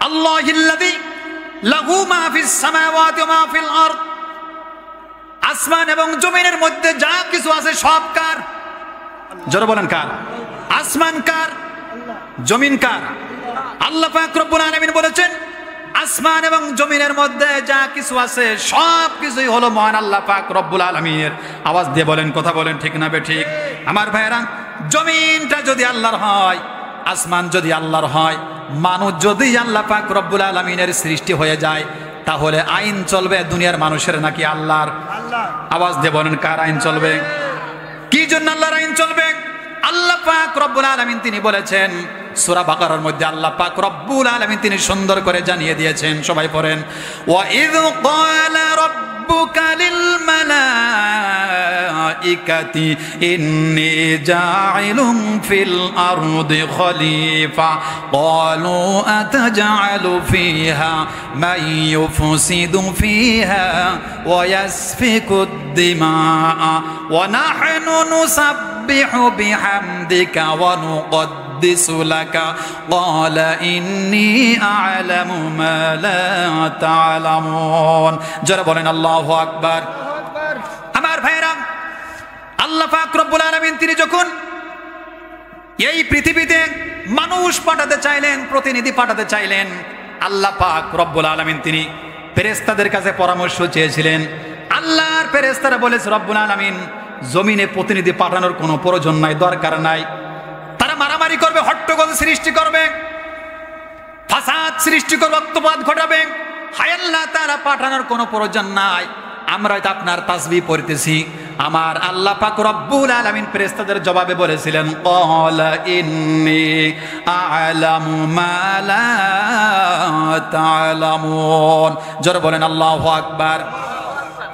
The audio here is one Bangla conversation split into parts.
আল্লাহিল্লাযী লাহু মা ফিস সামাওয়াতি ওয়া মা ফিল আরদ, আসমান এবং জমিনের মধ্যে যা কিছু আছে সব কার? জোরে বলেন কার? আসমান কার? জমিন কার? আল্লাহ পাক রব্বুল আলামিন বলেছেন আসমান এবং জমিনের মধ্যে যা কিছু আছে সব কিছুই হলো মহান আল্লাহ পাক রব্বুল আলামিনের। আওয়াজ দিয়ে বলেন, কথা বলেন, ঠিক না বেঠিক? আমার ভাইরা, জমিনটা যদি আল্লাহর হয়, আসমান যদি আল্লাহর হয়, মানুষ যদি আল্লাহ পাক রব্বুল আলামিনের সৃষ্টি হয়ে যায়, তাহলে আইন চলবে দুনিয়ার মানুষের নাকি আল্লাহর? আওয়াজ দিয়ে বলেন, কার আইন চলবে? কি জন্য আল্লাহর আইন চলবে? আল্লাহ পাক রব্বুল আলামিন তিনি বলেছেন সূরা বাকারার মধ্যে, আল্লাহ পাক রব্বুল আলামিন তিনি সুন্দর করে জানিয়ে দিয়েছেন। সবাই পড়েন, ওয়া ইয ক্বালা রাব্বুকা লিল মালাইকাতি ইন্নী জাইলুম ফিল আরদি খলিফা ক্বালু আতাজআলু ফিহা মান ইউফসিদু ফিহা ওয়া ইয়াসফিকুদ দিমাআ ওয়া নাহনু নুসাব্বিহু বিহামদিকা ওয়া নুকদ্দিসু লাকা ক্বালা ইন্নী আ'লামু মা লা তা'লামুন। যারা বলেন আল্লাহু আকবার। আমার ভাইরা, আল্লাহ পাক রব্বুল আলামিন তিনি যখন এই পৃথিবীতে মানুষ পাঠাতে চাইলেন, প্রতিনিধি পাঠাতে চাইলেন, আল্লাহ পাক রব্বুল আলামিন তিনি ফেরেশতাদের কাছে পরামর্শ চেয়েছিলেন। আল্লাহর ফেরেশতারা বলেছে রব্বুল আলামিন জমিনে প্রতিনিধি পাঠানোর কোনো প্রয়োজন নাই, দরকার নাই। তারা মারামারি করবে, হট্টগোল সৃষ্টি করবে, ফাসাদ সৃষ্টি করবে, রক্তপাত ঘটাবে। হায় আল্লাহ, তারা পাঠানোর কোনো প্রয়োজন নাই। আমরা তো আপনার তাসবিহ পড়তেছি। আমার আল্লাহ পাক রব্বুল আলামিন ফেরেশতাদের জবাবে বলেছিলেন, ক্বালা ইন্নী আ'লামু মা লা তা'লামুন। জোরে বলেন আল্লাহু আকবার।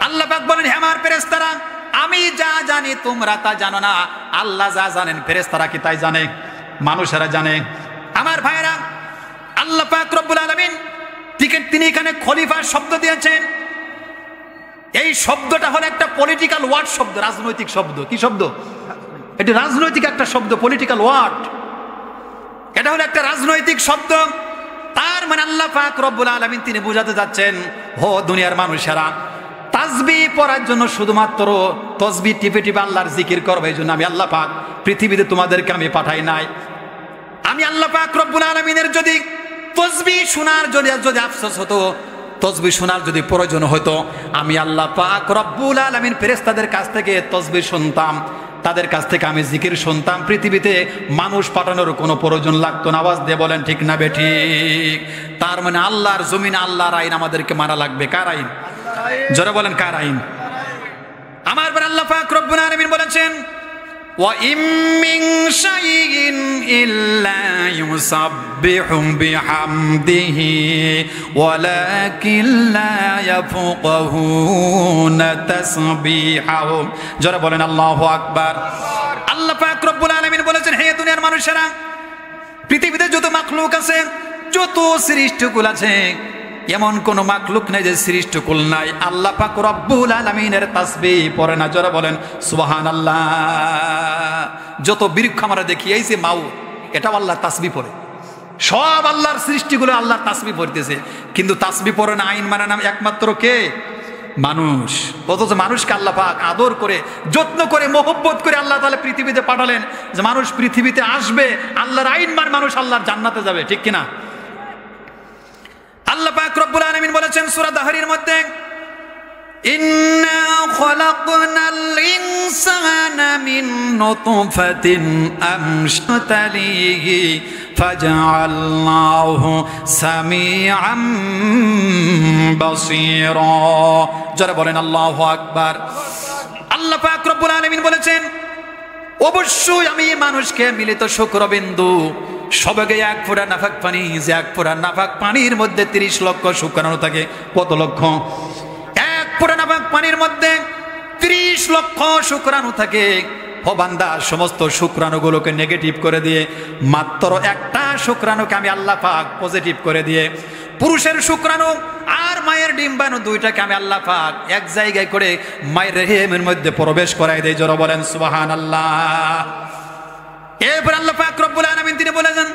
আল্লাহ পাক বলেন, হে আমার ফেরেশতারা, আমি যা জানি তোমরা তা জানো না। আল্লাহ যা জানেন ফেরেশতারা কি তাই জানে? মানুষেরা জানে? আমার ভাইরা, আল্লাহ পাক রব্বুল আলামিন তিনি এখানে খলিফা শব্দ দিয়েছেন। এই শব্দটা হলো একটা পলিটিক্যাল ওয়ার্ড শব্দ, রাজনৈতিক শব্দ। কি শব্দ? এটি রাজনৈতিক একটা শব্দ, পলিটিক্যাল ওয়ার্ড। এটা হলো একটা রাজনৈতিক শব্দ। তার মানে আল্লাহ পাক রব্বুল আলামিন তিনি বোঝাতে যাচ্ছেন, হো দুনিয়ার মানুষেরা, তাসবিহ পড়ার জন্য শুধুমাত্র তসবিহ টিপে টিপে আল্লাহর জিকির করবে, এই জন্য আমি আল্লাহ পাক পৃথিবীতে তোমাদেরকে আমি পাঠাই নাই। আমি আল্লাহ পাক রব্বুল আলামিনের যদি তসবিহ শোনার যদি আফসোস হতো, তসবিহ শোনার যদি প্রয়োজন হতো, আমি আল্লাহ পাক রব্বুল আলামিন ফেরেশতাদের কাছ থেকে তসবিহ শুনতাম, তাদের কাছ থেকে আমি জিকির শুনতাম। পৃথিবীতে মানুষ পাঠানোর কোনো প্রয়োজন লাগতো না। আওয়াজ দিয়ে বলেন, ঠিক না বেঠিক? তার মানে আল্লাহর জমিন, আল্লাহর আইন আমাদেরকে মানা লাগবে। কার আইন? জোরে বলেন, কার আইন? আমার পর আল্লাহ পাক রব্বুল আলামিন বলেছেন, ওয়া ইম মিন শাইইন ইল্লা ইউসাব্বিহু বিহামদিহি ওয়ালাকিন লা ইয়াফকাহুনা তাসবিহাহুম। যারা বলেন আল্লাহু আকবার। আল্লাহ পাক রব্বুল আলামিন বলেছেন, হে দুনিয়ার মানুষেরা, পৃথিবীতে যত মাখলুক আছে, যত সৃষ্টিকুল আছে, এমন কোন মাখলুক নাই যে সৃষ্টিকুল নাই আল্লাহ পাক রব্বুল আলামিনের তাসবিহ পড়ে না। যারা বলেন সুবহানাল্লাহ। যত বৃক্ষ আমরা দেখি, এই যে মাউ, এটাও আল্লাহর তাসবিহ পড়ে। সব আল্লাহর সৃষ্টিগুলো আল্লাহর তাসবিহ পড়তেছে, কিন্তু তাসবিহ পড়ে না, আইন মানে না একমাত্র কে? মানুষ। অথচ মানুষকে আল্লাহ পাক আদর করে, যত্ন করে, মহব্বত করে আল্লাহ তাআলা পৃথিবীতে পাঠালেন, যে মানুষ পৃথিবীতে আসবে, আল্লাহর আইন মান মানুষ আল্লাহর জান্নাতে যাবে। ঠিক কিনা? আল্লাহ পাক রব্বুল আলামিন বলেছেন সূরা দাহরির মধ্যে, ইন্না খলাকনাল ইনসানা মিন নুতফাতিন আমশাতালিহি ফাজআলনাহু সামিআম বাসীরা। যারা বলেন আল্লাহু আকবার। আল্লাহ পাক রব্বুল আলামিন বলেছেন, অবশ্যই আমি মানুষকে মিলিত শুক্রবিন্দু, সবকে এক ফোঁটা নাফাক পানি, যে এক ফোঁটা নাফাক পানির মধ্যে 30 লক্ষ শুক্রাণু থাকে। কত লক্ষ? এক ফোঁটা নাফাক পানির মধ্যে 30 লক্ষ শুক্রাণু থাকে। ও বান্দা, সমস্ত শুক্রাণুগুলোকে নেগেটিভ করে দিয়ে মাত্র একটা শুক্রাণুকে আমি আল্লাহ পাক পজিটিভ করে দিয়ে, পুরুষের শুক্রাণু আর মায়ের ডিম্বাণু দুইটাকে আমি আল্লাহ পাক এক জায়গায় করে মায়ের রেহেমের মধ্যে প্রবেশ করাই দেয়। যারা বলেন সুবহানাল্লাহ। এরপর আল্লাহ পাক রব্বুল আলামিন তিনি বলেছেন,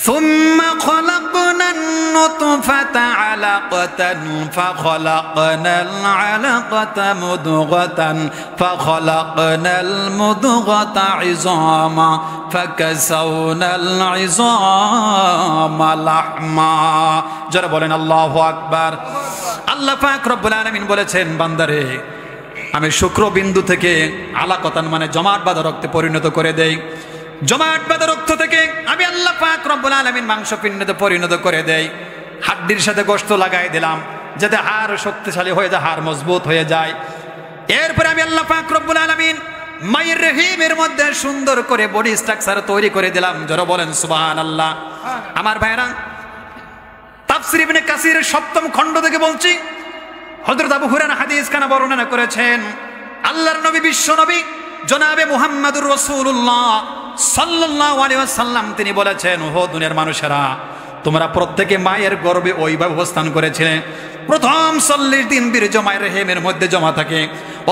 ثم خلقنا النطفة علقة فخلقنا العلقة مضغة فخلقنا المضغة عظاما فكسونا العظام لحما যারা বলেন আল্লাহু আকবার। আল্লাহ পাক রব্বুল আলামিন বলেছেন, বান্দারে আমি শুক্রবিন্দু থেকে আলাকতান মানে জমাট বাঁধা রক্তে পরিণত করে দেই, জমাট বাঁধা রক্ত থেকে আমি আল্লাহ পাক রব্বুল আলামিন মাংসপিণ্ডতে পরিণত করে দেই, হাড্ডির সাথে গোশত লাগাই দিলাম যাতে হাড় শক্তিশালী হয়ে যায়, হাড় মজবুত হয়ে যায়। এরপরে আমি আল্লাহ পাক রব্বুল আলামিন মায়ের রহিমের মধ্যে সুন্দর করে বডি স্ট্রাকচার তৈরি করে দিলাম। যারা বলেন সুবহানাল্লাহ। আমার ভাইরা, তাফসীর ইবনে কাসিরের ৭ম খণ্ড থেকে বলছি, হযরত আবু হুরায়রা হাদিস খানা বর্ণনা করেছেন, আল্লাহর নবী বিশ্ব নবী জনাবে মুহাম্মদুর রাসূলুল্লাহ সাল্লাল্লাহু আলাইহি ওয়াসাল্লাম তিনি বলেছেন, ও দুনিয়ার মানুষেরা, তোমরা প্রত্যেকে মায়ের গর্ভে ওইভাবে অবস্থান করেছিলে। প্রথম ৪০ দিন বীর্য মায়ের রহিমের মধ্যে জমা থাকে,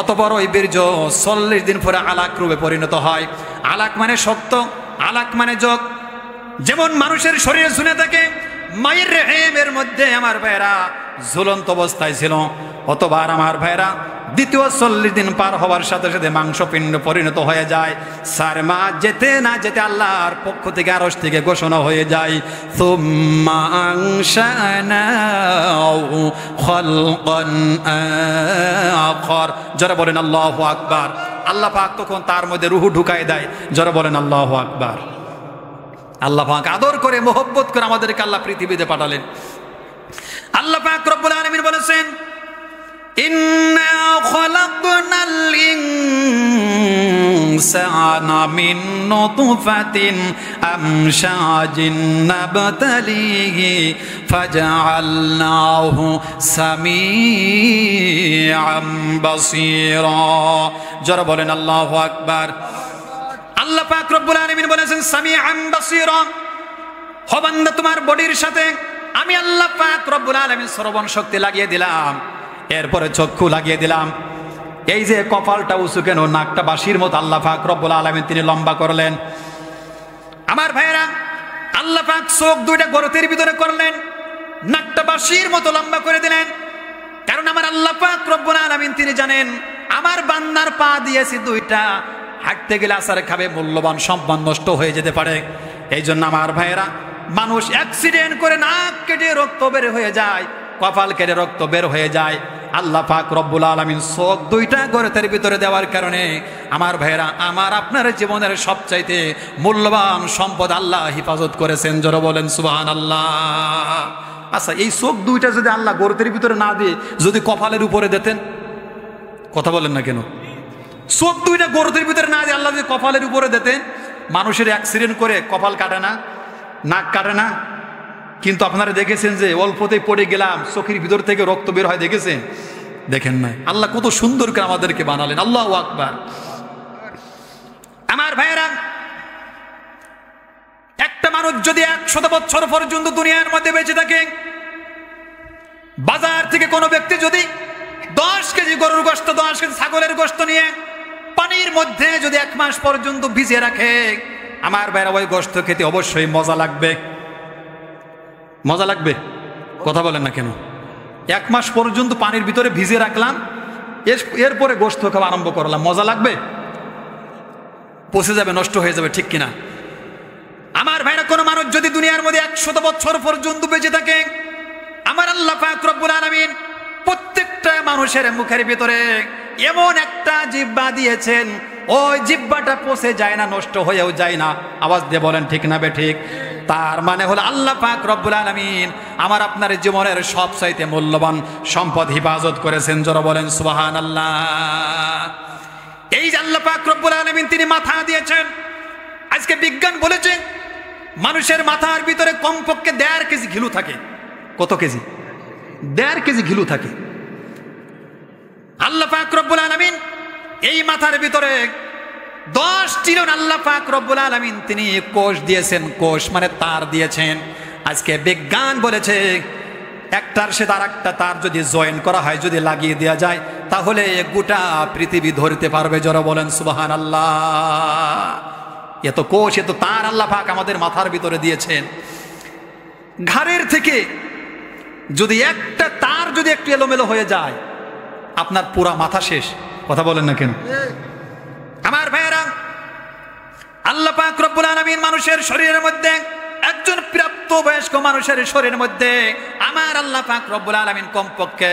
অতঃপর ওই বীর্য ৪০ দিন পরে আলাক রূপে পরিণত হয়। আলাক মানে শক্ত, আলাক মানে যোগ। যেমন মানুষের শরীরে শুনে থাকে, মায়ের রহিমের মধ্যে আমার ভাইরা ঝুলন্ত অবস্থায় ছিল, অতবার আমার ভাইরা দ্বিতীয় ৪০ দিন পার হওয়ার সাথে সাথে মাংসপিণ্ড পরিণত হয়ে যায়। ৪ মাস যেতে না যেতে আল্লাহর পক্ষ থেকে আরশ থেকে ঘোষণা হয়ে যায়, সুম্মা আনশানাহু খালকান আখর। যারা বলেন আল্লাহু আকবার। আল্লাহ পাক তখন তার মধ্যে রূহ ঢুকায় দেয়। যারা বলেন আল্লাহু আকবার। আল্লাহ পাক আদর করে মোহব্বত করে আমাদেরকে আল্লাহ পৃথিবীতে পাঠালেন। আল্লাহ পাক রব্বুল আলামিন বলেছেন, ইন্না খালাকনাল ইনসানা মিন নুতফাতিন আমশাজিন নাবতালিহি ফাজআলনাহু সামিআম বাসীরা। যারা বলেন আল্লাহু আকবার। আল্লাহ পাক রব্বুল আলামিন বলেছেন, সামিআম বাসীরা। ও বান্দা, তোমার বডির সাথে আমি আল্লাহ পাক রব্বুল আলামিন শ্রবণ শক্তি লাগিয়ে দিলাম, এরপরে চক্ষু লাগিয়ে দিলাম। এই যে কপালটা উঁচু কেন, নাকটা বাঁশির মতো আল্লাহ পাক রব্বুল আলামিন তিনি লম্বা করলেন। আমার ভাইরা, আল্লাহ পাক চোখ দুইটা গর্তের ভিতরে করলেন, নাকটা বাঁশির মতো লম্বা করে দিলেন। কারণ আমার আল্লাহ পাক রব্বুল আলামিন তিনি জানেন, আমার বান্দার পা দিয়েছি দুইটা, হাঁটতে গেলে আছাড় খাবে, মূল্যবান সম্পদ নষ্ট হয়ে যেতে পারে। এই জন্য আমার ভাইয়েরা, মানুষ অ্যাক্সিডেন্ট করে নাক কেটে রক্ত বের হয়ে যায়, কপাল কেটে রক্ত বের হয়ে যায়। আল্লাহ পাক রব্বুল আলামিন চোখ দুইটা গর্তের ভিতরে দেওয়ার কারণে আমার ভাইয়েরা, আমার আপনার জীবনের সবচাইতে মূল্যবান সম্পদ আল্লাহ হেফাজত করেছেন। যারা বলেন সুবহানাল্লাহ। আচ্ছা, এই চোখ দুইটা যদি আল্লাহ গর্তের ভিতরে না দিয়ে যদি কপালের উপরে দিতেন, কথা বলেন না কেন? চোখ দুইটা গর্তের ভিতরে না দিয়ে আল্লাহ যদি কপালের উপরে দিতেন, মানুষের অ্যাক্সিডেন্ট করে কপাল কাটে না, নাক কাটে না, কিন্তু আপনারা দেখেছেন যে অল্পতেই পড়ে গেলাম, চোখের ভিতর থেকে রক্ত বের হয়, দেখেছেন? দেখেন নাই? আল্লাহ কত সুন্দর করে আমাদেরকে বানালেন। আল্লাহু আকবার। আমার ভাইয়েরা, একটা মানুষ যদি ১০০ বছর পর্যন্ত দুনিয়ার মধ্যে বেঁচে থাকে, বাজার থেকে কোনো ব্যক্তি যদি 10 কেজি গরুর গোশত, 10 কেজি ছাগলের গোশত নিয়ে পানির মধ্যে যদি 1 মাস পর্যন্ত ভিজিয়ে রাখে, আমার ভাইয়েরা ওই গোশত খেতে অবশ্যই মজা লাগবে। মজা লাগবে? কথা বলেন না কেন? 1 মাস পর্যন্ত পানির ভিতরে ভিজিয়ে রাখলাম, এরপরে গোশত খাওয়া আরম্ভ করলাম, মজা লাগবে? পচে যাবে, নষ্ট হয়ে যাবে, ঠিক কিনা? আমার ভাইরা, কোনো মানুষ যদি দুনিয়ার মধ্যে ১০০ বছর পর্যন্ত বেঁচে থাকে, আমার আল্লাহ পাক রব্বুল আলামিন প্রত্যেকটা মানুষের মুখের ভিতরে এমন একটা জিহ্বা দিয়েছেন, ওই জিহ্বাটা পচে যায় না, নষ্ট হয়েও যায় না। আওয়াজ দিয়ে বলেন ঠিক না বেঠিক? তার মানে হলো আল্লাহ পাক রব্বুল আলামিন আমার আপনার জীবনের সবচাইতে মূল্যবান সম্পদ হেফাজত করেছেন। যারা বলেন সুবহানাল্লাহ। এই যে আল্লাহ পাক রব্বুল আলামিন তিনি মাথা দিয়েছেন, আজকে বিজ্ঞান বলেছে মানুষের মাথার ভিতরে কমপক্ষে 1.5 কেজি ঘিলু থাকে। কত কেজি? 1.5 কেজি ঘিলু থাকে। আল্লাহ পাক রব্বুল আলামিন এই মাথার ভিতরে 10 ট্রিলিয়ন আল্লাহ পাক রব্বুল আলামিন তিনি কোষ দিয়েছেন। কোষ মানে তার দিয়েছেন। আজকে বিজ্ঞান বলেছে একটার সাথে আরেকটা তার যদি জয়েন করা হয়, যদি লাগিয়ে দেওয়া যায়, তাহলে গোটা পৃথিবী ধরতে পারবে। যারা বলেন সুবহানাল্লাহ। এত কোষ, এত তার আল্লাহ পাক আমাদের মাথার ভিতরে দিয়েছেন। ঘাড়ের থেকে যদি একটা তার যদি একটু এলোমেলো হয়ে যায়, আপনার পুরা মাথা শেষ। কথা বলেন না কেন? আমার ভাইয়েরা, আল্লাহ পাক রব্বুল আলামিন মানুষের শরীরের মধ্যে, একজন প্রাপ্ত বয়স্ক মানুষের শরীরের মধ্যে আমার আল্লাহ পাক রব্বুল আলামিন কমপক্ষে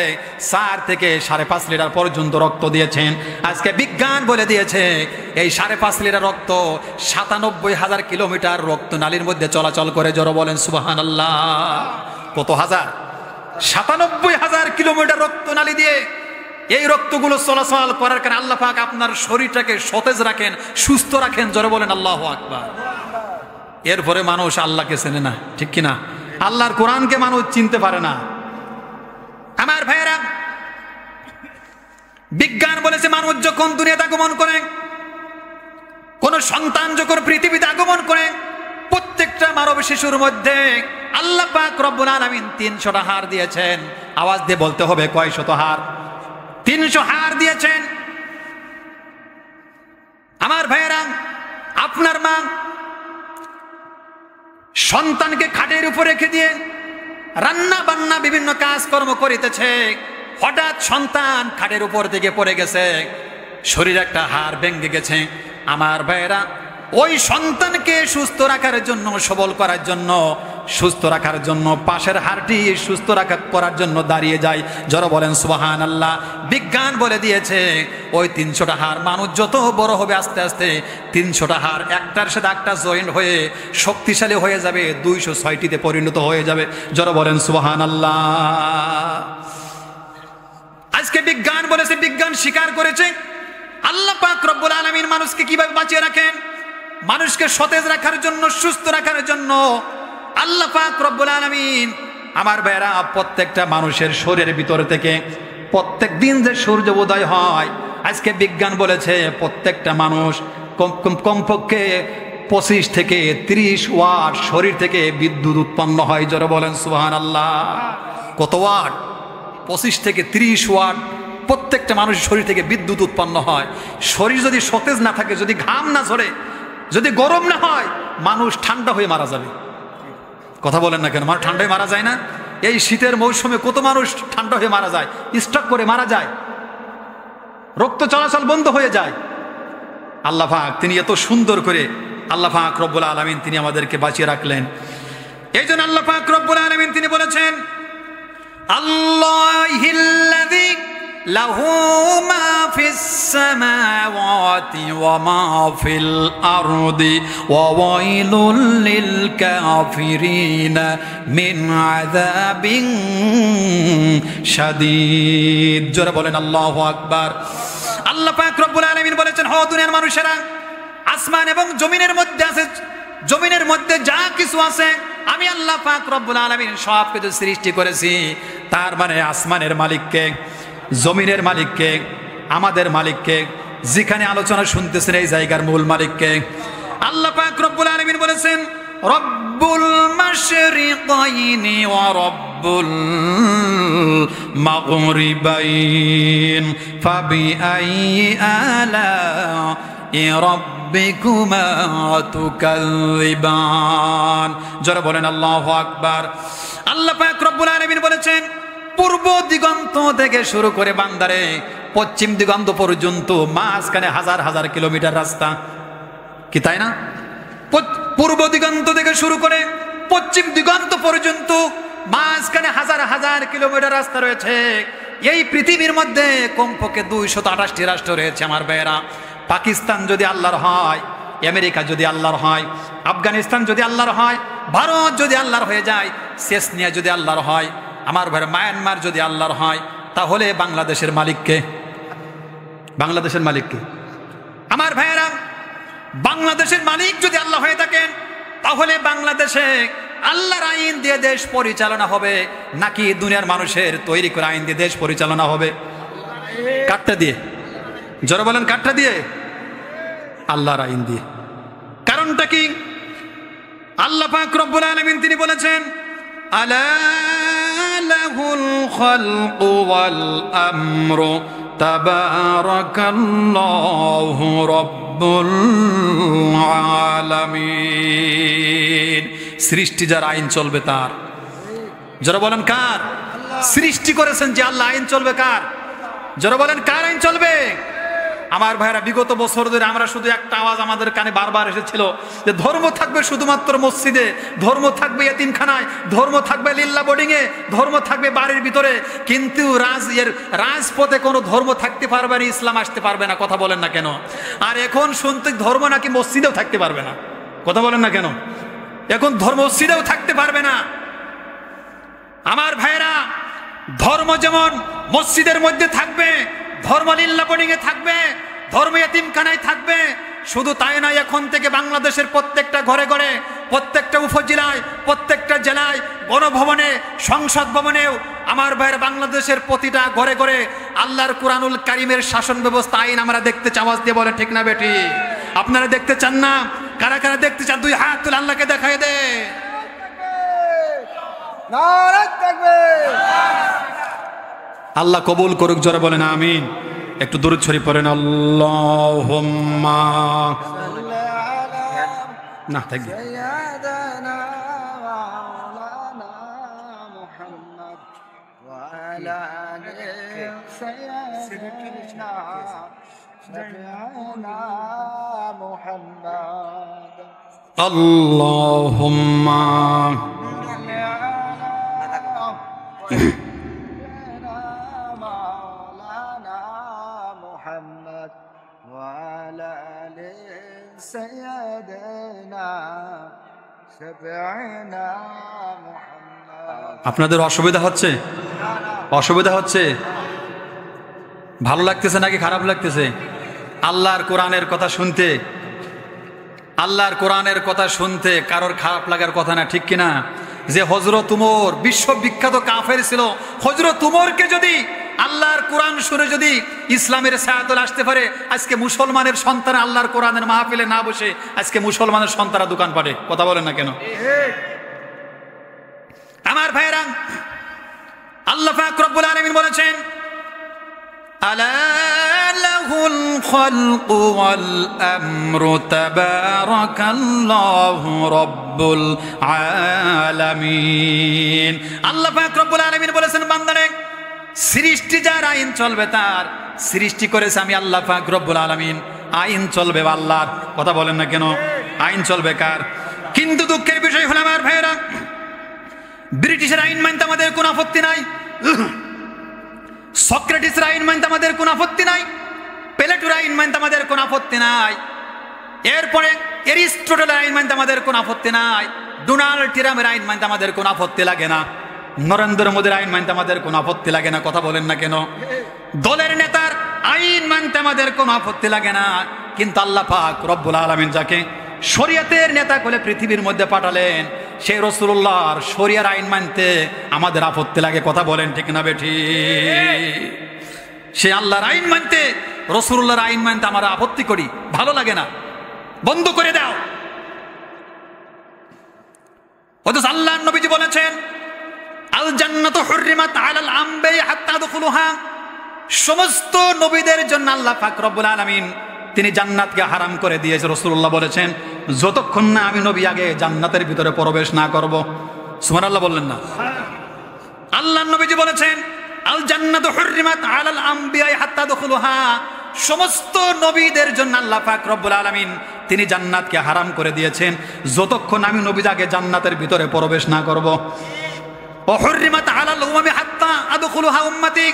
4 থেকে 5.5 লিটার পর্যন্ত রক্ত দিয়েছেন। আজকে বিজ্ঞান বলে দিয়েছে এই 5.5 লিটার রক্ত 97,000 কিলোমিটার রক্তনালীর মধ্যে চলাচল করে। জোরে বলেন সুবহানাল্লাহ। কত হাজার? 97,000 কিলোমিটার রক্তনালী দিয়ে এই রক্তগুলো চলাচল করার কারণে আল্লাহ পাক আপনার শরীরটাকে সতেজ রাখেন, সুস্থ রাখেন। জোরে বলেন আল্লাহু আকবার। এরপরে মানুষ আল্লাহকে চেনে না, ঠিক কিনা? আল্লাহর কোরআনকে মানুষ চিনতে পারে না। আমার ভাইয়েরা, বিজ্ঞান বলেছে মানুষ যখন দুনিয়াতে আগমন করে, কোন সন্তান যখন পৃথিবীতে আগমন করে, প্রত্যেকটা মানব শিশুর মধ্যে আল্লাহ পাক রব্বুল আলামিন 300টা হাড় দিয়েছেন। আওয়াজ দিয়ে বলতে হবে, কয় শত হাড়? 300 হাড় দিয়েছেন। আমার ভাইয়েরা, আপনার মা সন্তানকে খাটের উপর রেখে দিয়ে রান্না বান্না বিভিন্ন কাজকর্ম করিতেছে, হঠাৎ সন্তান খাটের উপর থেকে পড়ে গেছে, শরীরে একটা হাড় ভেঙে গেছে। আমার ভাইয়েরা, ওই সন্তানকে সুস্থ রাখার জন্য, সবল করার জন্য, সুস্থ রাখার জন্য পাশের হাড়টি সুস্থ করার জন্য দাঁড়িয়ে যায়। যারা বলেন সুবহানাল্লাহ। বিজ্ঞান বলে দিয়েছে ওই 300টা হাড় মানুষ যত বড় হবে আস্তে আস্তে 300টা হাড় একটার সাথে একটা জয়েন্ট হয়ে শক্তিশালী হয়ে যাবে, 206টিতে পরিণত হয়ে যাবে। যারা বলেন সুবহানাল্লাহ। আজকে বিজ্ঞান বলেছে, বিজ্ঞান স্বীকার করেছে আল্লাহ পাক রব্বুল আলামিন মানুষকে কিভাবে বাঁচিয়ে রাখেন। মানুষকে সতেজ রাখার জন্য, সুস্থ রাখার জন্য আল্লাহ পাক রব্বুল আলামিন, আমার ভাইয়েরা, প্রত্যেকটা মানুষের শরীরের ভিতর থেকে প্রত্যেক দিন যে সূর্য উদয় হয়, আজকে বিজ্ঞান বলেছে প্রত্যেকটা মানুষ কমপক্ষে 25 থেকে 30 ওয়াট শরীর থেকে বিদ্যুৎ উৎপন্ন হয়। যারা বলেন সুবহানাল্লাহ। কত ওয়াট? 25 থেকে 30 ওয়াট প্রত্যেকটা মানুষের শরীর থেকে বিদ্যুৎ উৎপন্ন হয়। শরীর যদি সতেজ না থাকে, যদি ঘাম না ঝরে, যদি গরম না হয়, মানুষ ঠান্ডা হয়ে মারা যাবে। কথা বলেন না কেন? মানুষ ঠান্ডা হয়ে মারা যায় না? এই শীতের মৌসুমে কত মানুষ ঠান্ডা হয়ে মারা যায়, স্ট্রোক করে মারা যায়, রক্ত চলাচল বন্ধ হয়ে যায়। আল্লাহ পাক তিনি এত সুন্দর করে, আল্লাহ পাক রব্বুল আলামিন তিনি আমাদেরকে বাঁচিয়ে রাখলেন। এই জন্য আল্লাহ পাক রব্বুল আলামিন তিনি বলেছেন, আল্লাহিল্লাযী লাহু মা ফিস সামাওয়াতি ওয়া মা ফিল আরদি ওয়া ওয়াইলুল লিল কাফিরিনা মিন আযাবিন শাদীদ। জোরে বলেন আল্লাহু আকবার। আল্লাহ পাক রব্বুল আলামিন বলেছেন, হে দুনিয়ার মানুষেরা, আসমান এবং জমিনের মধ্যে আছে, জমিনের মধ্যে যা কিছু আছে আমি আল্লাহ পাক রব্বুল আলামিন সব কিছু সৃষ্টি করেছি। তার মানে আসমানের মালিককে, জমিনের মালিককে, আমাদের মালিককে, যেখানে আলোচনা শুনতেছেন এই জায়গার মূল মালিককে আল্লাহ পাক রব্বুল আলামিন বলেছেন, রব্বুল মাশরিকাইনি ওয়া রব্বুল মাগরিবাইন ফাবিআইয়ি আলা'i রাব্বিকুমা তুকাযযিবান। যারা বলেন আল্লাহু আকবার। আল্লাহ পাক রব্বুল আলামিন বলেছেন, পূর্ব দিগন্ত থেকে শুরু করে বান্দারে পশ্চিম দিগন্ত পর্যন্ত মাঝখানে হাজার হাজার কিলোমিটার রাস্তা, কি তাই না? পূর্ব দিগন্ত থেকে শুরু করে পশ্চিম দিগন্ত পর্যন্ত মাঝখানে হাজার হাজার কিলোমিটার রাস্তা রয়েছে। এই পৃথিবীর মধ্যে কমপক্ষে 228টি রাষ্ট্র রয়েছে। আমার ভাইয়েরা, পাকিস্তান যদি আল্লাহর হয়, আমেরিকা যদি আল্লাহর হয়, আফগানিস্তান যদি আল্লাহর হয়, ভারত যদি আল্লাহর হয়ে যায়, চেচনিয়া যদি আল্লাহর হয়, আমার ভাইয়েরা মায়ানমার যদি আল্লাহর হয়, তাহলে বাংলাদেশের মালিককে? বাংলাদেশের মালিককে? আমার ভাইয়েরা, বাংলাদেশের মালিক যদি আল্লাহ হয়ে থাকেন, তাহলে বাংলাদেশে আল্লাহর আইন দিয়ে দেশ পরিচালনা হবে নাকি দুনিয়ার মানুষের তৈরি করা আইন দিয়ে দেশ পরিচালনা হবে? কাটটা দিয়ে? জোরে বলেন, কাটটা দিয়ে? আল্লাহর আইন দিয়ে। কারণটা কি? আল্লাহ পাক রব্বুল আলামিন তিনি বলেছেন, আলা লাহুল খালকু ওয়াল আমরু তাবারাকাল্লাহু রাব্বুল আলামিন। সৃষ্টি যার, আইন চলবে তার। যারা বলেন কার? সৃষ্টি করেছেন যে আল্লাহ। আইন চলবে কার? যারা বলেন কার আইন চলবে? আমার ভাইরা, বিগত বছর ধরে আমরা শুধু একটা আওয়াজ আমাদের কানে বারবার এসেছিল যে ধর্ম থাকবে শুধুমাত্র মসজিদে, ধর্ম থাকবে এতিমখানায়, ধর্ম থাকবে লিল্লা বোর্ডিং এ, ধর্ম থাকবে বাড়ির ভিতরে, কিন্তু রাজপথে কোনো ধর্ম থাকতে পারবে না, ইসলাম আসতে পারবে না। কথা বলেন না কেন? আর এখন শুনতে ধর্ম নাকি মসজিদেও থাকতে পারবে না। কথা বলেন না কেন? এখন ধর্ম মসজিদেও থাকতে পারবে না। আমার ভাইরা, ধর্ম যেমন মসজিদের মধ্যে থাকবে, ধর্ম লিল্লা বোর্ডিং এ থাকবে, ধর্ম এতিমখানায় থাকবে, শুধু তাই নয়, এখন থেকে বাংলাদেশের প্রত্যেকটা ঘরে ঘরে, প্রত্যেকটা উপজেলায়, প্রত্যেকটা জেলায়, গণভবনে, সংসদ ভবনেও আমার ভাইয়ের বাংলাদেশের প্রতিটা ঘরে ঘরে আল্লাহর কুরআনুল কারীমের শাসন ব্যবস্থা, আইন আমরা দেখতে চাই। আওয়াজ দিয়ে বলে ঠিক না বেটি? আপনারা দেখতে চান না? কারা কারা দেখতে চান? দুই হাত তুলে আল্লাহকে দেখায় দে। নারায়ে তাকবীর। আল্লাহ কবুল করুক, জোরে বলেন আমিন। একটু দরুদ শরীফ পড়েন। আল্লাহুম্মা না থাকবে সাইয়্যিদানা মাওলানা মুহাম্মদ ওয়া আলা আলি সাইয়্যিদিনা সাইয়্যিদানা মুহাম্মদ। আল্লাহুম্মা আপনাদের অসুবিধা হচ্ছে? অসুবিধা হচ্ছে? ভালো লাগতেছে নাকি খারাপ লাগতেছে? আল্লাহর কোরআনের কথা শুনতে, আল্লাহর কোরআনের কথা শুনতে কারোর খারাপ লাগার কথা না, ঠিক কিনা? যে হযরত উমর বিশ্ববিখ্যাত কাফের ছিল, হযরত উমরকে যদি আল্লাহর কোরআন শুনে যদি ইসলামের ছায়াতলে আসতে পারে, আজকে মুসলমানের সন্তান আল্লাহর কোরআনের মাহফিলে না বসে আজকে মুসলমানের সন্তানরা দোকান পাটে। কথা বলেন না কেন? আমার ভাইরা, আল্লাহ পাক রব্বুল আলামিন বলেছেন, আলা লাহুল খালকু ওয়াল আমরু তাবারাকাল্লাহু রাব্বুল আলামিন। আল্লাহ পাক রব্বুল আলামিন বলেছেন, বান্দারে, সৃষ্টি যার, আইন চলবে তার। সৃষ্টি করেছে আমি আল্লাহ পাক রব্বুল আলামিন, আইন চলবে আল্লাহর। কথা বলেন না কেন? আইন চলবে কার? কিন্তু দুঃখের বিষয় হলো আমার ভাইরা, ব্রিটিশের আইন মানতে আমাদের কোনো আপত্তি নাই, সক্রেটিসের আইন মানতে আমাদের কোনো আপত্তি নাই, প্লেটোর আইন মানতে আমাদের কোনো আপত্তি নাই, এরপরে এরিস্টটলের আইন মানতে আমাদের কোনো আপত্তি নাই, ডোনাল্ড ট্রাম্পের আইন মানতে আমাদের কোনো আপত্তি লাগে না, নরেন্দ্র মোদীর আইন মানতে আমাদের কোনো আপত্তি লাগে না। কথা বলেন না কেন? দলের নেতার আইন মানতে আমাদের কোনো আপত্তি লাগে না। কিন্তু আল্লাহ পাক রব্বুল আলামিন যাকে শরীয়তের নেতা করে পৃথিবীর মধ্যে পাঠালেন, সেই রাসূলুল্লাহর শরীয়তের আইন মানতে আমাদের আপত্তি লাগে। কথা বলেন ঠিক না বেঠি? সে আল্লাহর আইন মানতে, রাসূলুল্লাহর আইন মানতে আমরা আপত্তি করি, ভালো লাগে না, বন্ধ করে দাও। অথচ আল্লাহর নবীজি বলেছেন, আল জান্নাতু হুররিমাত আলাল আমবিয়া হাত্তা দুখুলুহা। সমস্ত নবীদের জন্য আল্লাহ পাক রব্বুল আলামিন তিনি জান্নাতকে হারাম করে দিয়েছে। রাসূলুল্লাহ বলেছেন, যতক্ষণ না আমি নবী আগে জান্নাতের ভিতরে প্রবেশ না করব। সুবহানাল্লাহ বললেন না? আল্লাহর নবীজি বলেছেন, আল জান্নাতু হুররিমাত আলাল আমবিয়া হাত্তা দুখুলুহা। সমস্ত নবীদের জন্য আল্লাহ পাক রব্বুল আলামিন তিনি জান্নাতকে হারাম করে দিয়েছেন, যতক্ষণ আমি নবী আগে জান্নাতের ভিতরে প্রবেশ না করব। ওহুররিমাত আলাল উমামি হাত্তা আদখুলুহা উম্মতি।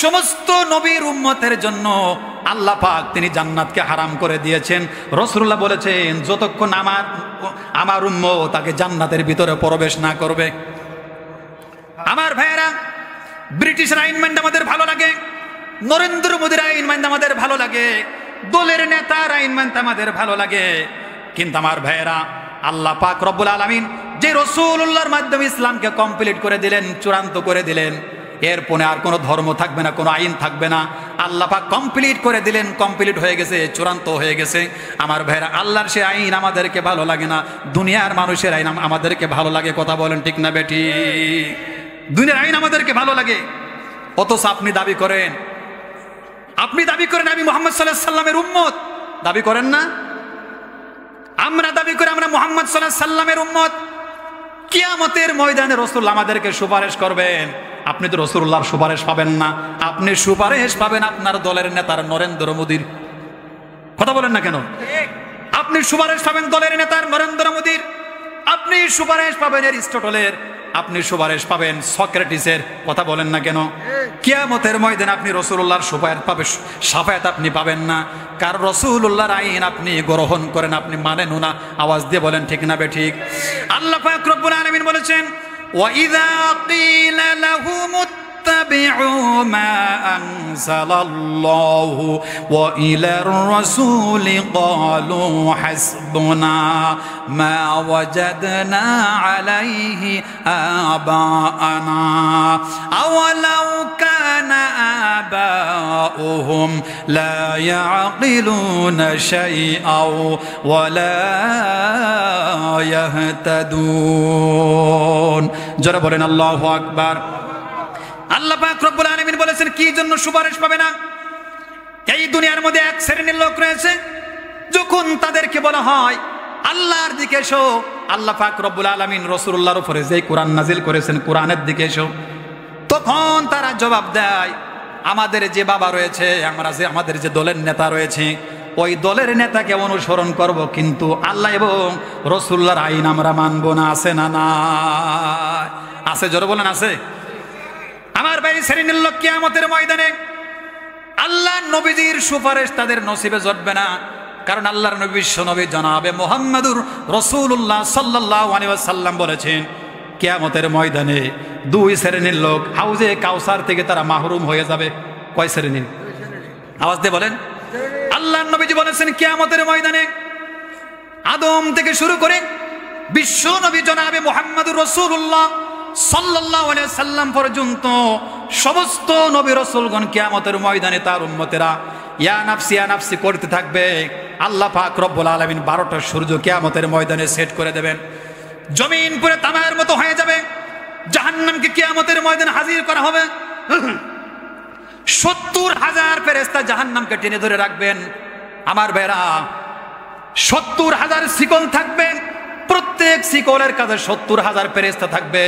সমস্ত নবীর উম্মতের জন্য আল্লাহ পাক তিনি জান্নাতকে হারাম করে দিয়েছেন। রাসূলুল্লাহ বলেছেন, যতক্ষণ আমার উম্মত তাকে জান্নাতের ভিতরে প্রবেশ না করবে। আমার ভাইয়েরা, ব্রিটিশের আইন মানতে আমাদের ভালো লাগে, নরেন্দ্র মোদীর আইন মানতে আমাদের ভালো লাগে, দলের নেতার আইন মানতে আমাদের ভালো লাগে, কিন্তু আমার ভাইয়েরা, আল্লাহ পাক রব্বুল আলামিন যে রাসূলুল্লাহর মাধ্যমে ইসলামকে কমপ্লিট করে দিলেন, চূড়ান্ত করে দিলেন, এরপরে আর কোনো ধর্ম থাকবে না, কোনো আইন থাকবে না। আল্লাহ পাক কমপ্লিট করে দিলেন, কমপ্লিট হয়ে গেছে, চূড়ান্ত হয়ে গেছে। আমার ভাইরা, আল্লাহর সে আইন আমাদেরকে ভালো লাগে না, দুনিয়ার মানুষের আইন আমাদেরকে ভালো লাগে। কথা বলেন ঠিক না বেটি? দুনিয়ার আইন আমাদেরকে ভালো লাগে, অথচ আপনি দাবি করেন আমি মুহাম্মদ সাল্লাল্লাহু আলাইহি সাল্লামের উম্মত। দাবি করেন না? আমরা দাবি করি আমরা মুহাম্মদ সাল্লাল্লাহু আলাইহি সাল্লামের উম্মত। কিয়ামতের ময়দানে রাসূল আমাদেরকে সুপারিশ করবেন। আপনি তো রাসূলুল্লাহর সুপারিশ পাবেন না, আপনি সুপারিশ পাবেন আপনার দলের নেতার নরেন্দ্র মোদীর। কথা বলেন না কেন? আপনি সুপারিশ পাবেন দলের নেতার নরেন্দ্র মোদীর, আপনি সুপারিশ পাবেন এরিস্টটলের, আপনি সুপারিশ পাবেন সক্রেটিসের। কথা বলেন না কেন? কিয়ামতের ময়দানে আপনি রাসূলুল্লাহর শাফায়াত আপনি পাবেন না, কারণ রাসূলুল্লাহর আইন আপনি গ্রহণ করেন, আপনি মানেন না। আওয়াজ দিয়ে বলেন ঠিক না বে ঠিক? আল্লাহ পাক রব্বুল আলামিন বলেছেন, ওয়া ইযা ক্বিলা লাহুম اتبعوا ما أنزل الله وإلى الرسول قالوا حسبنا ما وجدنا عليه آباءنا أولو كان آباؤهم لا يعقلون شيئا ولا يهتدون যারা বলেন আল্লাহু আকবার। আল্লাহ পাক রব্বুল আলামিন বলেছেন কি জন্য সুপারিশ পাবে না? এই দুনিয়ার মধ্যে এক শ্রেণীর লোক রয়েছে, যখন তাদেরকে বলা হয় আল্লাহর দিকে এসো, আল্লাহ পাক রব্বুল আলামিন রাসূলুল্লাহর উপরে যে কোরআন নাজিল করেছেন কোরআনের দিকে এসো, তখন তারা জবাব দেয় আমাদের যে বাবা রয়েছে, আমাদের যে দলের নেতা রয়েছে, ওই দলের নেতাকে অনুসরণ করব, কিন্তু আল্লাহ এবং রাসূলুল্লাহর আইন আমরা মানব না। আছে না? না আছে, জোরে বলেন আছে। আমার ভাই শ্রেণীর লোক কিয়ামতের ময়দানে আল্লাহ নবীজির সুপারিশ তাদের নসিবে জুটবে না, কারণ আল্লাহর নবী বিশ্বনবী জনাবে মুহাম্মদুর রাসূলুল্লাহ সাল্লাল্লাহু আলাইহি ওয়াসাল্লাম বলেছেন কিয়ামতের ময়দানে দুই শ্রেণীর লোক হাউজে কাউসার থেকে তারা মাহরুম হয়ে যাবে। কয় শ্রেণীর? আওয়াজ দিয়ে বলেন। আল্লাহর নবীজি বলেছেন কিয়ামতের ময়দানে আদম থেকে শুরু করে বিশ্বনবী জনাবে মুহাম্মদুর রাসূলুল্লাহ সাল্লাল্লাহু আলাইহি সাল্লাম পর্যন্ত সমস্ত নবী রাসূলগণ কিয়ামতের ময়দানে তার উম্মতেরা ইয়া নাফসি করতে থাকবে। আল্লাহ পাক রব্বুল আলামিন 12টা সূর্য কিয়ামতের ময়দানে সেট করে দেবেন, জমিন পুরো তামার মতো হয়ে যাবে। জাহান্নামকে কিয়ামতের ময়দানে হাজির করা হবে, 70,000 ফেরেশতা জাহান্নামকে টেনে ধরে রাখবেন। আমার ভাইরা 70,000 শিকল থাকবে, প্রত্যেক শিকলের কাছে 70,000 ফেরেশতা থাকবে।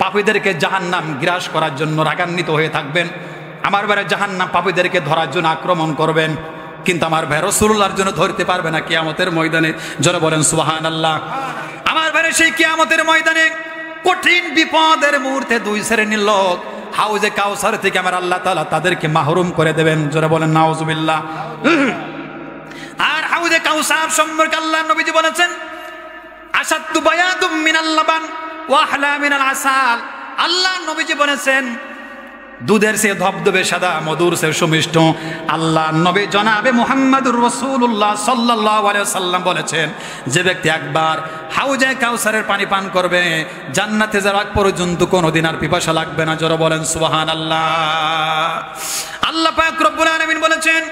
পাপীদেরকে জাহান্নাম গ্রাস করার জন্য রাগান্বিত হয়ে থাকবেন। আমার ভাইরা জাহান্নাম পাপীদেরকে ধরার জন্য আক্রমণ করবেন, কিন্তু আমার ভাই রাসূলুল্লাহর জন্য ধরতে পারবে না কিয়ামতের ময়দানে। জোরে বলেন সুবহানাল্লাহ। আমার ভাইরা সেই কিয়ামতের ময়দানে কঠিন বিপদের মুহূর্তে দুই শ্রেণীর লোক হাউজে কাউসার থেকে আমার আল্লাহ তাআলা তাদেরকে মাহরুম করে দেবেন। জোরে বলেন নাউজুবিল্লাহ। আর হাউজে কাউসার সম্পর্কে আল্লাহ নবীজি বলেছেন আসাদু বায়াদুম মিনাল লাবান ওয়া আহলা মিনাল আসাল। আল্লাহ নবীজি বলেছেন দুধের সে ধবধবে সাদা, মধুর সে সুমিষ্ট। আল্লাহ নবী জনাবে মুহাম্মদুর রাসূলুল্লাহ সাল্লাল্লাহু আলাইহি ওয়াসাল্লাম বলেছেন যে ব্যক্তি একবার হাউজে কাউসারের পানি পান করবে জান্নাতে যাওয়ার আগ পর্যন্ত কোনোদিন আর পিপাসা লাগবে না। জোরে বলেন সুবহানাল্লাহ। আল্লাহ পাক রব্বুল আলামিন বলেছেন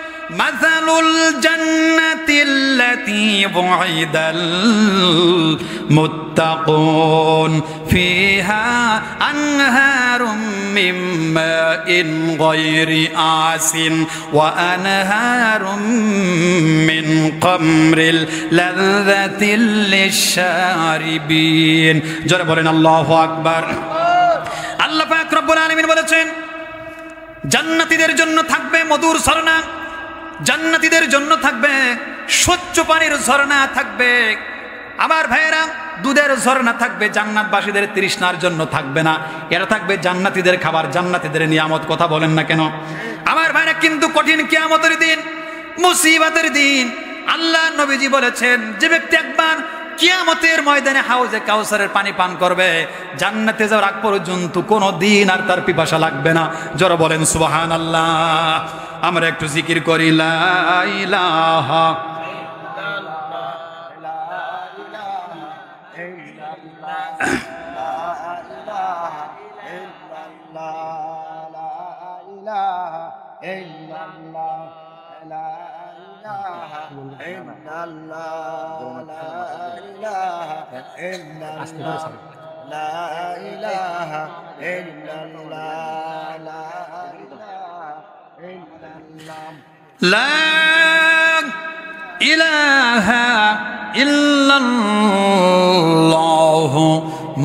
মাসালুল জান্নাতিল্লাতী ওয়াইদাল মুত্তাকুন ফিহা আনহারুম মিন মাইন গায়রি আসিন ওয়া আনহারুম মিন খামরিল লাযযাতিল লিশশারিবিন। জোরে বলেন আল্লাহু আকবার। আল্লাহ পাক রব্বুল আলামিন বলেছেন জান্নাতীদের জন্য থাকবে মধুর ঝর্ণা, জান্নাতীদের জন্য থাকবে স্বচ্ছ পানির ঝর্ণা থাকবে। আমার ভাইয়েরা দুধের ঝর্ণা থাকবে, জান্নাতবাসীদের তৃষ্ণার জন্য থাকবে না। এটা থাকবে জান্নাতীদের খাবার, জান্নাতীদের নিয়ামত। কথা বলেন না কেন? আমার ভাইরা কিন্তু কঠিন কিয়ামতের দিন, মুসিবতের দিন আল্লাহ নবীজি বলেছেন যে ব্যক্তি একবার কিয়ামতের ময়দানে হাউজে কাউসারের পানি পান করবে জান্নাতে যাওয়ার আগ পর্যন্ত কোনো দিন আর তার পিপাসা লাগবে না। জোরে বলেন সুবহানাল্লাহ। আমরা একটু জিকির করি লা ইলাহা লা ইলাহা ইল্লাল্লাহু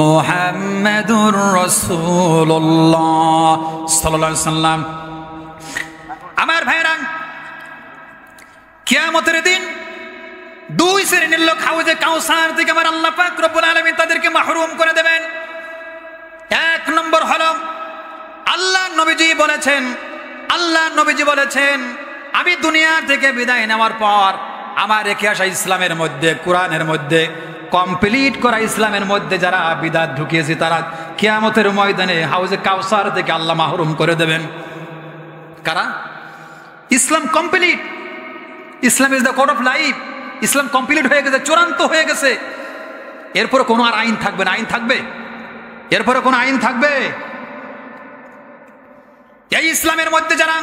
মুহাম্মাদুর রাসূলুল্লাহ সাল্লাল্লাহু আলাইহি সাল্লাম। আমার ভাইরা, কিয়ামতের দিন দুই শ্রেণীর লোক হাউজে কাউসার থেকে আমার আল্লাহ পাক রব্বুল আলামিন তাদেরকে মাহরুম করে দেবেন। এক নম্বর হলো, আল্লাহ নবীজি বলেছেন আমি দুনিয়া থেকে বিদায় নেওয়ার পর আমার রেখে আসা ইসলামের মধ্যে, কোরআনের মধ্যে কমপ্লিট করা ইসলামের মধ্যে যারা বিদআত ঢুকিয়েছে তারা কিয়ামতের ময়দানে হাউজে কাউসার থেকে আল্লাহ মাহরুম করে দেবেন। কারা? Islam complete, Islam is the code of life. Islam complete হয়ে গেছে, চূড়ান্ত হয়ে গেছে। এরপরে কোনো আর আইন থাকবে না? আইন থাকবে? এরপরে কোনো আইন থাকবে? এই ইসলামের মধ্যে যারা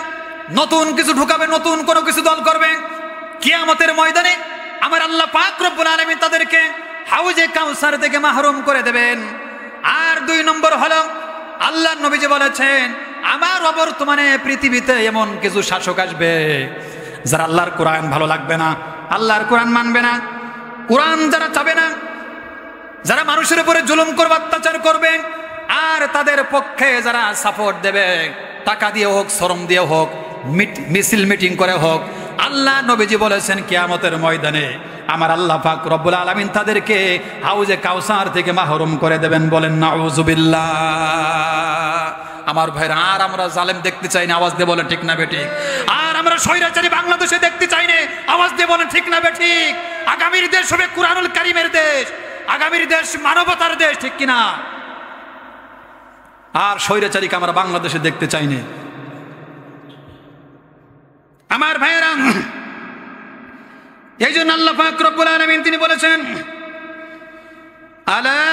নতুন কিছু ঢুকাবে, নতুন কোনো কিছু দল করবে, কিয়ামতের ময়দানে আমার আল্লাহ পাক রব্বুল আলামিন তাদেরকে হাউজে কাউসার থেকে মাহরুম করে দেবেন। আর দুই নম্বর হলো, আল্লাহ নবীজি বলেছেন আমার অবর্তমানে পৃথিবীতে এমন কিছু শাসক আসবে যারা আল্লাহর কোরআন ভালো লাগবে না, আল্লাহর কোরআন মানবে না, কোরআন যারা চাবে না, যারা মানুষের উপরে জুলুম করবে, অত্যাচার করবে, আর তাদের পক্ষে যারা সাপোর্ট দেবে, টাকা দিয়ে হোক, শ্রম দিয়ে হোক, মিছিল মিটিং করে হোক, আল্লাহ নবীজি বলেছেন কিয়ামতের ময়দানে আমার আল্লাহ পাক রব্বুল আলামিন তাদেরকে হাউজে কাউসার থেকে মাহরুম করে দেবেন। বলেন নাউযুবিল্লাহ। আমার ভাইরা, আর আমরা জালেম দেখতে চাই না, আওয়াজ দিয়ে বলেন ঠিক না বেঠিক? আর আমরা স্বৈরাচারী বাংলাদেশে দেখতে চাই না, আওয়াজ দিয়ে বলেন ঠিক না বেঠিক? আগামীর দেশ হবে কুরআনুল কারীমের দেশ, আগামীর দেশ মানবতার দেশ, ঠিক কিনা? আর স্বৈরাচারীকে আমরা বাংলাদেশে দেখতে চাই না। আমার ভাইরা, এই জন্য আল্লাহ পাক রব্বুল আলামিন তিনি বলেছেন আলা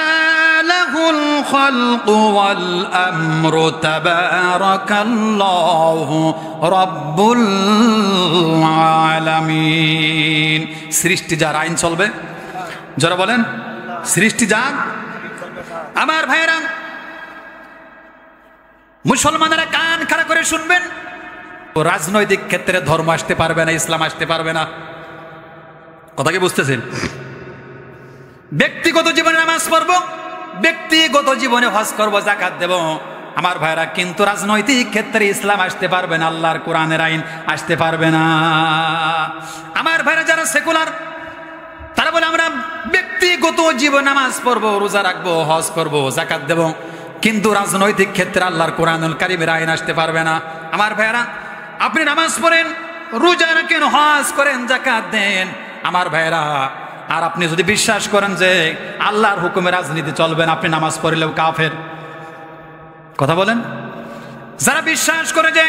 লাহুল খালকু ওয়াল আমরু তাবারাকাল্লাহু রাব্বুল আলামিন। সৃষ্টি যার, আইন চলবে। যারা বলেন সৃষ্টি যার। আমার ভাইরা, মুসলমানেরা কান খাড়া করে শুনবেন, রাজনৈতিক ক্ষেত্রে ধর্ম আসতে পারবে না, ইসলাম আসতে পারবে না। কথা কি বুঝতেছেন? ব্যক্তিগত জীবনে নামাজ পড়বো, ব্যক্তিগত জীবনে হজ করবো, যাকাত দেব, আমার ভাইরা, কিন্তু রাজনৈতিক ক্ষেত্রে ইসলাম আসতে পারবে না, আল্লাহর কোরআনের আইন আসতে পারবে না। আমার ভাইরা যারা সেকুলার, তারা বলে আমরা ব্যক্তিগত জীবন নামাজ পড়বো, রোজা রাখবো, হজ করবো, যাকাত দেব, কিন্তু রাজনৈতিক ক্ষেত্রে আল্লাহর কোরআনুল কারীমের আইন আসতে পারবে না। আমার ভাইরা, আপনি নামাজ পড়েন, রোজা রাখেন, হজ করেন, যাকাত দেন, আমার ভাইরা, আর আপনি যদি বিশ্বাস করেন যে আল্লাহর হুকুমে রাজনীতি চলবে না, আপনি নামাজ পড়লেও কাফের। কথা বলেন। যারা বিশ্বাস করে যে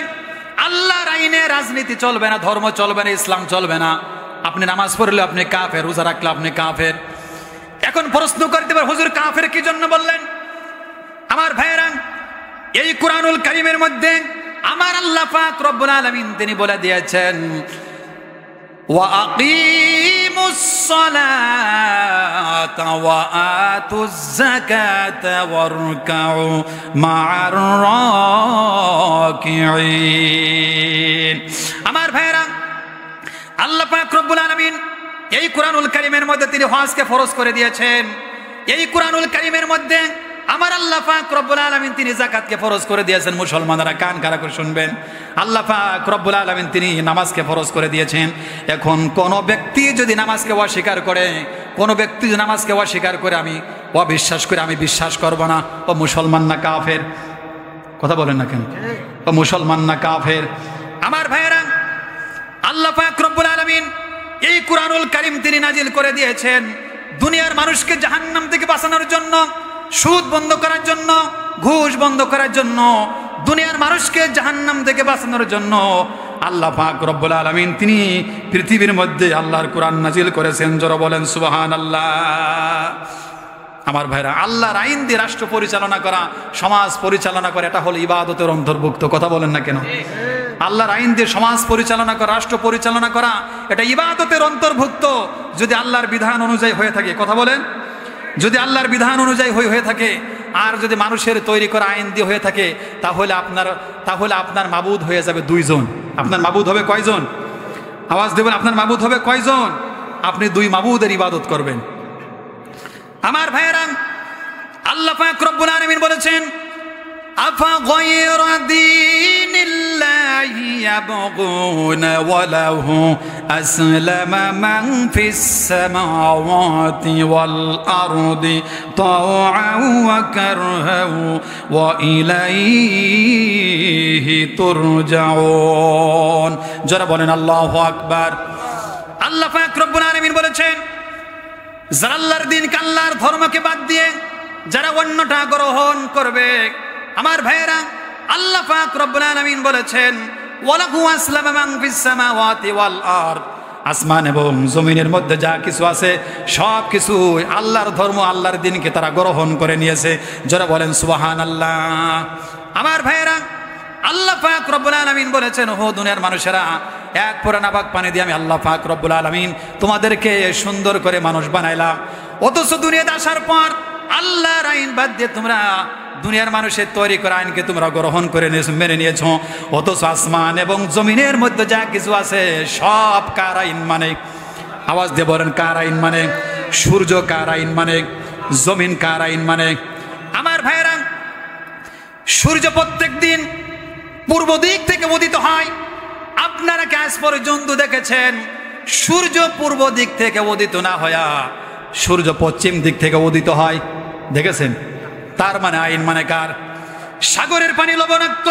আল্লাহর আইনে রাজনীতি চলবে না, ধর্ম চলবে না, ইসলাম চলবে না, আপনি নামাজ পড়লে আপনি কাফের, রোজা রাখলে আপনি কাফের। এখন প্রশ্ন করতে পারে, হুজুর কাফের কি জন্য বললেন? আমার ভাইরা, এই কুরআনুল কারীমের মধ্যে আমার আল্লাহ পাক রব্বুল আলামিন তিনি বলে দিয়েছেন ওয়া আকিমুস সালাতা ওয়া আতুজ যাকাতা ওয়ারকাউ মা'আর রাকিঈন। আমার ভাইরা, আল্লাহ পাক রব্বুল আলামিন এই কুরআনুল কারীমের মধ্যে তিনি হজকে ফরজ করে দিয়েছেন। এই কুরআনুল কারীমের মধ্যে আমার আল্লাহ পাক রব্বুল আলামিন তিনি যাকাতকে ফরজ করে দিয়েছেন। মুসলমানরা কান খাড়া করে শুনবেন, আল্লাহ পাক রব্বুল আলামিন তিনি নামাজকে ফরজ করে দিয়েছেন। এখন কোন ব্যক্তি যদি নামাজকে অস্বীকার করে, কোন ব্যক্তি যদি নামাজকে অস্বীকার করে, আমি অবিশ্বাস করে, আমি বিশ্বাস করব না ও মুসলমান না কাফের। কথা বলেন না কেন? ও মুসলমান না কাফের। আমার ভাইয়েরা, আল্লাহ পাক রব্বুল আলামিন এই কুরআনুল কারীম তিনি নাজিল করে দিয়েছেন দুনিয়ার মানুষকে জাহান্নাম থেকে বাঁচানোর জন্য, সুদ বন্ধ করার জন্য, ঘুষ বন্ধ করার জন্য, দুনিয়ার মানুষকে জাহান্নাম থেকে বাঁচানোর জন্য আল্লাহ পাক রব্বুল আলামিন তিনি পৃথিবীর মধ্যে আল্লাহর কোরআন নাজিল করেছেন। জোরে বলেন সুবহানাল্লাহ। আমার ভাইরা, আল্লাহর আইন দিয়ে রাষ্ট্র পরিচালনা করা, সমাজ পরিচালনা করা, এটা হলো ইবাদতের অন্তর্ভুক্ত। কথা বলেন না কেন? আল্লাহর আইন দিয়ে সমাজ পরিচালনা করা, রাষ্ট্র পরিচালনা করা, এটা ইবাদতের অন্তর্ভুক্ত যদি আল্লাহর বিধান অনুযায়ী হয়ে থাকে। কথা বলেন। যদি আল্লাহর বিধান অনুযায়ী হয়ে থাকে, আর যদি মানুষের তৈরি করা আইন দিয়ে হয়ে থাকে, তাহলে আপনার মাবুদ হয়ে যাবে দুইজন। আপনার মাবুদ হবে কয়জন? আওয়াজ দেবেন, আপনার মাবুদ হবে কয়জন? আপনি দুই মাবুদের ইবাদত করবেন। আমার ভাইয়েরা, আল্লাহ পাক রব্বুল আলামিন বলেছেন আফা গায়রা দীনিল্লাহি ইয়াবগুনা ওয়া লাহু আসলামা মান ফিস সামাওয়াতি ওয়াল আরদি তাওআন ওয়া কারহান ওয়া ইলাইহি তুরজাউন। যারা বলেন আল্লাহু আকবার। আল্লাহ পাক রব্বুল আলামিন বলেছেন যারা আল্লাহর দ্বীনকে, আল্লাহর ধর্মকে বাদ দিয়ে যারা অন্যটা গ্রহণ করবে, আমার ভাইয়েরা, আল্লাহ পাক রব্বুল আলামিন বলেছেন ওয়ালাহু আসলামা মান ফিস সামাওয়াতি ওয়াল আরদ, আসমান এবং জমিনের মধ্যে যা কিছু আছে সব কিছু আল্লাহর ধর্ম, আল্লাহর দ্বীনকে তারা গ্রহণ করে নিয়েছে। যারা বলেন সুবহানাল্লাহ। আমার ভাইয়েরা, আল্লাহ পাক রব্বুল আলামিন বলেছেন ও দুনিয়ার মানুষেরা, এক ফোঁটা নাপাক পানি দিয়ে আমি আল্লাহ পাক রব্বুল আলামিন তোমাদেরকে সুন্দর করে মানুষ বানাইলাম। অথচ দুনিয়াতে আসার পর আল্লাহর আইন বাদ দিয়ে তোমরা দুনিয়ার মানুষের তৈরি করা আইনকে তোমরা গ্রহণ করে মেনে নিয়েছ। অথচ আসমান এবং জমিনের মধ্যে যা কিছু আছে সব কার আইন মানে? আওয়াজ দিয়ে বলেন কার আইন মানে? সূর্য কার আইন মানে? জমিন কার আইন মানে? আমার ভাইয়েরা, সূর্য প্রত্যেক দিন পূর্ব দিক থেকে উদিত হয়। আপনারা কি আজ পর্যন্ত দেখেছেন সূর্য পূর্ব দিক থেকে উদিত না হয়া সূর্য পশ্চিম দিক থেকে উদিত হয়? দেখেছেন? তার মানে আইন মানে কার? সাগরের পানি লবণাক্ত,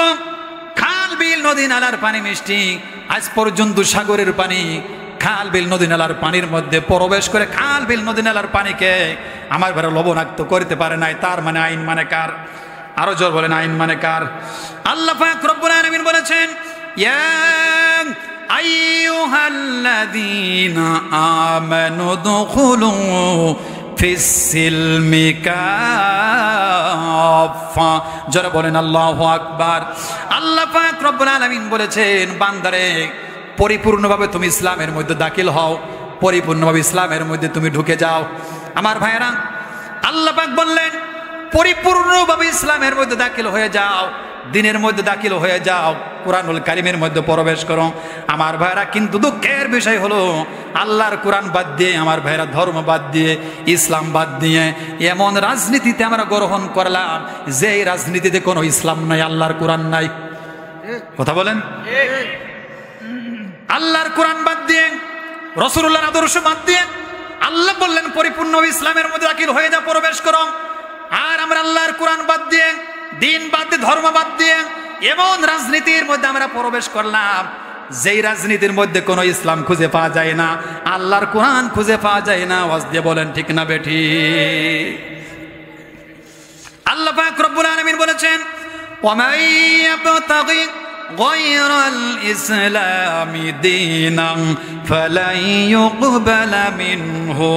খাল বিল নদী নালার পানি মিষ্টি। আজ পর্যন্ত সাগরের পানি খাল বিল নদী নালার পানির মধ্যে প্রবেশ করে খাল বিল নদী নালার পানিকে আমার ঘরে লবণাক্ত করতে পারে নাই। তার মানে আইন মানে কার? আরো জোর বলেন আইন মানে কার? আল্লাহ পাক রব্বুল আলামিন বলেছেন ইয়া আইয়ুহাল্লাযীনা আমানু দুখুলু ফিস-সিলমি কাফা। যারা বলেন আল্লাহু আকবার। আল্লাহ পাক রব্বুল আলামিন বলেছেন বান্দারে পরিপূর্ণভাবে তুমি ইসলামের মধ্যে দাখিল হও, পরিপূর্ণভাবে ইসলামের মধ্যে তুমি ঢুকে যাও। আমার ভাইয়েরা, আল্লাহ পাক বললেন পরিপূর্ণভাবে ইসলামের মধ্যে দাখিল হয়ে যাও, দিনের মধ্যে দাখিল হয়ে যাও, কুরআনুল কারীমের মধ্যে প্রবেশ করো। আমার ভাইরা, কিন্তু দুঃখের বিষয় হলো আল্লাহর কুরআন বাদ দিয়ে, আমার ভাইরা ধর্ম বাদ দিয়ে, ইসলাম বাদ দিয়ে এমন রাজনীতিতে আমরা গ্রহণ করলাম যে রাজনীতিতে কোনো ইসলাম নাই, আল্লাহর কুরআন নাই। কথা বলেন। আল্লাহর কুরআন বাদ দিয়ে, রাসূলুল্লাহর আদর্শ বাদ দিয়ে আল্লাহ বললেন পরিপূর্ণ ইসলামের মধ্যে দাখিল হয়ে যাও, প্রবেশ করো। আর আমরা আল্লাহর কুরআন বাদ দিয়ে, দিন বাদ দিয়ে, ধর্ম বাদ দিয়ে এমন রাজনীতির মধ্যে আমরা প্রবেশ করলাম যেই রাজনীতির মধ্যে কোনো ইসলাম খুঁজে পাওয়া যায় না, আল্লাহর কুরআন খুঁজে পাওয়া যায় না। আওয়াজ দিয়ে বলেন ঠিক না বেঠি? আল্লাহ পাক রব্বুল আলামিন বলেছেন ওয়া ইয়াবতাগি গায়রাল ইসলামি দীনান ফালাই ইউকবালা মিনহু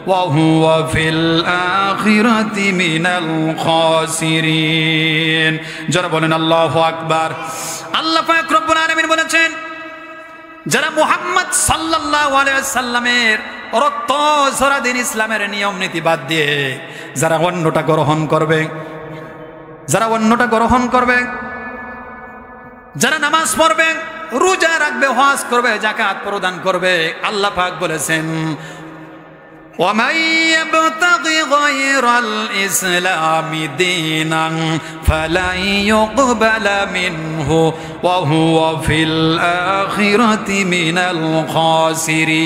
ওয়া হুয়া ফিল আখিরাতি মিনাল খাসিরিন। যারা বলেন আল্লাহু আকবার। আল্লাহ পাক রব্বুল আলামিন বলেছেন যারা মুহাম্মদ সাল্লাল্লাহু আলাইহি ওয়াসাল্লামের রক্ত ঝরা দিন ইসলামের নিয়ম নীতি বাদ দিয়ে যারা অন্যটা গ্রহণ করবে, যারা অন্যটা গ্রহণ করবে, যারা নামাজ পড়বে, রোজা রাখবে, হজ করবে, যাকাত প্রদান করবে, আল্লাহ পাক বলেছেন وَمَن يَبْتَغِ غَيْرَ الْإِسْلَامِ دِينًا فَلَن يُقْبَلَ مِنْهُ وَهُوَ فِي الْآخِرَةِ مِنَ الْخَاسِرِينَ।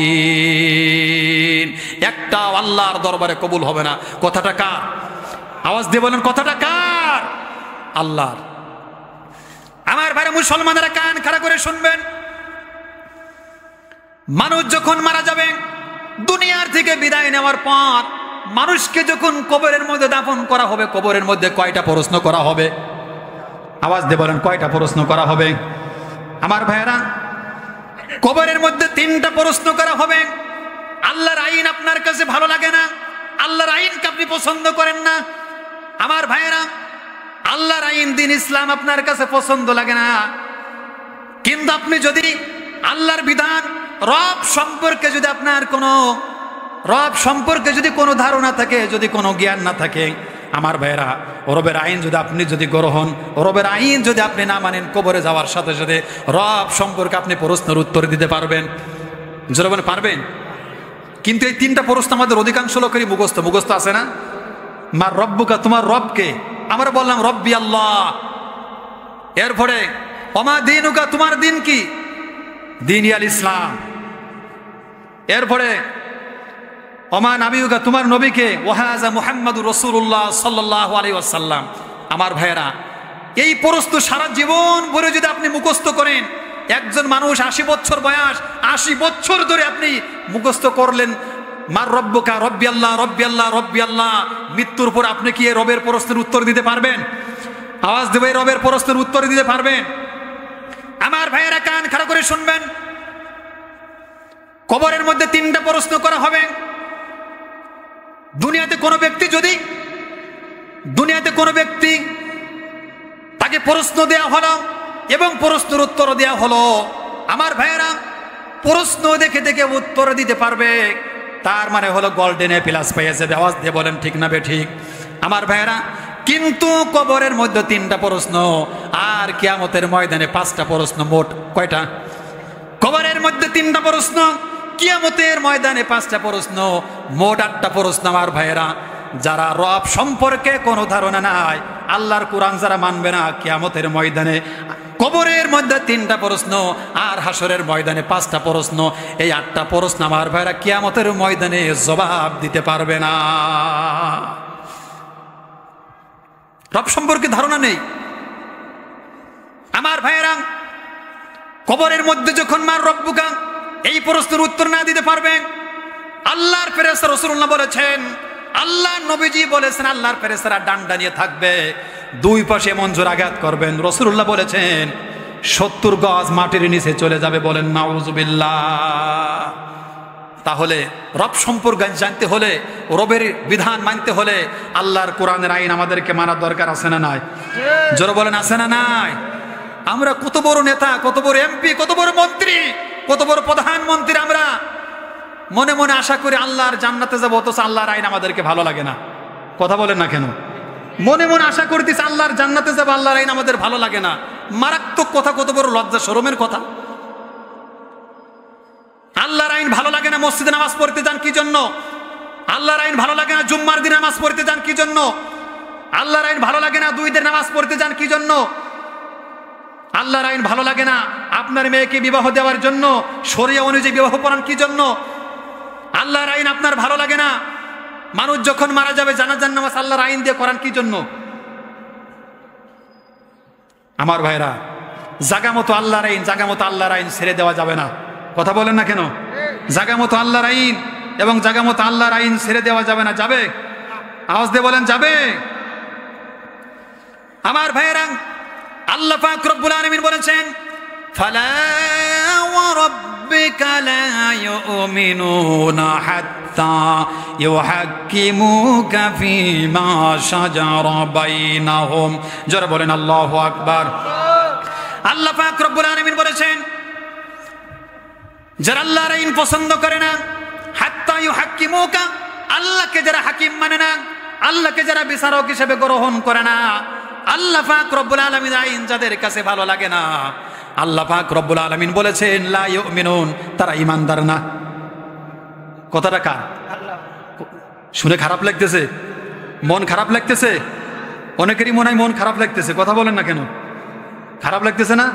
একটা আল্লাহর দরবারে কবুল হবে না। কথাটা কার? আওয়াজ দিয়ে বলেন কথাটা কার? আল্লাহর। আমার ভাই মুসলমানেরা কান খাড়া করে শুনবেন, মানুষ যখন মারা যাবে, দুনিয়ার থেকে বিদায় নেওয়ার পর মানুষকে যখন কবরের মধ্যে দাফন করা হবে, কবরের মধ্যে কয়টা প্রশ্ন করা হবে? আওয়াজ দিয়ে বলেন কয়টা প্রশ্ন করা হবে? আমার ভাইয়েরা, কবরের মধ্যে 3টা প্রশ্ন করা হবে। আল্লাহর আইন আপনার কাছে ভালো লাগে না, আল্লাহর আইনকে আপনি পছন্দ করেন না। আমার ভাইয়েরা, আল্লাহর আইন দিন ইসলাম আপনার কাছে পছন্দ লাগে না, কিন্তু আপনি যদি আল্লাহর বিধান, রব সম্পর্কে যদি আপনার কোনো রব সম্পর্কে যদি কোনো ধারণা থাকে, যদি কোনো জ্ঞান না থাকে, আমার ভাইয়েরা, রবের আইন যদি আপনি যদি গ্রহণ, রবের আইন যদি আপনি না মানেন, কবরে যাওয়ার সাথে সাথে রব সম্পর্কে আপনি প্রশ্নের উত্তর দিতে পারবেন? জোরে পারবেন? কিন্তু এই 3টা প্রশ্ন আমাদের অধিকাংশ লোকেরই মুখস্থ আছে না? মার রব্বুকা, তোমার রবকে? আমরা বললাম রব্বি আল্লাহ। এরপরে ওমা দিনুকা, তোমার দিন কি? দিন আল ইসলাম। এরপরে ওমা নাবিউকা, তোমার নবীকে? ওয়াহাজা মুহাম্মাদুর রাসূলুল্লাহ সাল্লাল্লাহু আলাইহি ওয়াসাল্লাম। আমার ভাইয়েরা, এই প্রশ্ন সারা জীবন ভরে যদি আপনি মুখস্থ করেন, একজন মানুষ 80 বছর বয়স, 80 বছর ধরে আপনি মুখস্থ করলেন মার রব্বুকা, রব্বি আল্লাহ, রব্বি আল্লাহ, রব্বি আল্লাহ, মৃত্যুর পর আপনি কি এই রবের প্রশ্নের উত্তর দিতে পারবেন? আওয়াজ দেবে, রবের প্রশ্নের উত্তর দিতে পারবেন? আমার ভাইয়েরা কান খাড়া করে শুনবেন, কবরের মধ্যে 3টা প্রশ্ন করা হবে। দুনিয়াতে কোনো ব্যক্তি তাকে প্রশ্ন দেয়া হলো এবং প্রশ্নের উত্তর দেয়া হলো। আমার ভাইয়েরা, প্রশ্ন দেখে দেখে উত্তর দিতে পারবে, তার মানে হলো গোল্ডেন প্লাস পেয়েছে। আওয়াজ দিয়ে বলেন ঠিক না বেঠিক? আমার ভাইয়েরা, কিন্তু কবরের মধ্যে 3টা প্রশ্ন আর কিয়ামতের ময়দানে 5টা প্রশ্ন। মোট কয়টা? কবরের মধ্যে 3টা প্রশ্ন, কিয়ামতের ময়দানে 5টা প্রশ্ন, মোট 8টা প্রশ্ন। আমার ভাইয়েরা, যারা রব সম্পর্কে কোনো ধারণা নাই, আল্লাহর কোরআন যারা মানবে না, কিয়ামতের ময়দানে কবরের মধ্যে 3টা প্রশ্ন আর হাসরের ময়দানে 5টা প্রশ্ন, এই 8টা প্রশ্ন আমার ভাইয়েরা কিয়ামতের ময়দানে জবাব দিতে পারবে না। রব সম্পর্কে ধারণা নেই। আমার ভাইয়েরা, কবরের মধ্যে যখন মার রব্বুকা এই প্রশ্নের উত্তর না দিতে পারবেন, আল্লাহর ফেরেশতা, রাসূলুল্লাহ বলেছেন, আল্লাহ নবীজি বলেছেন, আল্লাহর ফেরেশতারা ডান্ডা নিয়ে থাকবে, 2 পাশে মঞ্জুর আঘাত করবেন। রাসূলুল্লাহ বলেছেন 70 গজ মাটির নিচে চলে যাবে। বলেন নাউযুবিল্লাহ। তাহলে রব সম্পর্কে জানতে হলে, রবের বিধান মানতে হলে আল্লাহর কোরআনের আইন আমাদেরকে মানার দরকার আছে না নাই? জোরে বলেন আছে না নাই? আমরা কত বড় নেতা, কত বড় এমপি, কত বড় মন্ত্রী, কত বড় প্রধানমন্ত্রী, আমরা মনে মনে আশা করি আল্লাহর জান্নাতে যাবো, অথচ আল্লাহর আইন আমাদেরকে ভালো লাগে না। কথা বলেন না কেন? মনে মনে আশা করতেছি আল্লাহর জান্নাতে যাবো, আল্লাহর আইন আমাদের ভালো লাগে না। মারাত্মক কথা, কত বড় লজ্জা শরমের কথা। আল্লাহর আইন ভালো লাগে না, মসজিদে নামাজ পড়তে যান কি জন্য? আল্লাহর আইন ভালো লাগে না, জুম্মার দিন নামাজ পড়তে যান কি জন্য? আল্লাহর আইন ভালো লাগে না, 2 দিন নামাজ পড়তে যান কি জন্য? আল্লাহর আইন ভালো লাগে না, আপনার মেয়েকে বিবাহ দেওয়ার জন্য শরিয়া অনুযায়ী বিবাহ পড়ান কি জন্য? আল্লাহর আইন আপনার ভালো লাগে না, মানুষ যখন মারা যাবে জানাজার নামাজ আল্লাহর আইন দিয়ে করান কি জন্য? আমার ভাইরা, জায়গা মতো আল্লাহর আইন, জায়গা মতো আল্লাহর আইন ছেড়ে দেওয়া যাবে না। কথা বলেন না কেন? জায়গা মতো আল্লাহর আইন এবং জায়গা মতো আল্লাহর আইন ছেড়ে দেওয়া যাবে না। যাবে? আওয়াজ দিয়ে বলেন যাবে? আমার ভাইরা, আল্লাহ পাক রব্বুল আলামিন বলেছেন, ফালা ওয়া রাব্বিকা লা ইউমিনুনা হাত্তা ইউহাক্কিমুকা ফীমা শাজারা বাইনাহুম। যারা বলেন আল্লাহু আকবার। আল্লাহ পাক রব্বুল আলামিন বলেছেন, যারা আল্লাহর আইন পছন্দ করে না, হাত্তা ইউহাক্কিমুকা, আল্লাহকে যারা হাকিম মানে না, আল্লাহকে যারা বিচারক হিসেবে গ্রহণ করে না, আল্লাহ পাক রব্বুল আলামিন আইন যাদের কাছে ভালো লাগে না, আল্লাহ পাক রব্বুল আলামিন বলেছেন লা ইউমিনুন, তারা ঈমানদার না। কথাটা কার? শুনে খারাপ লাগতেছে? মন খারাপ লাগতেছে? অনেকেরই মনে হয় মন খারাপ লাগতেছে। কথা বলেন না কেন? খারাপ লাগতেছে না?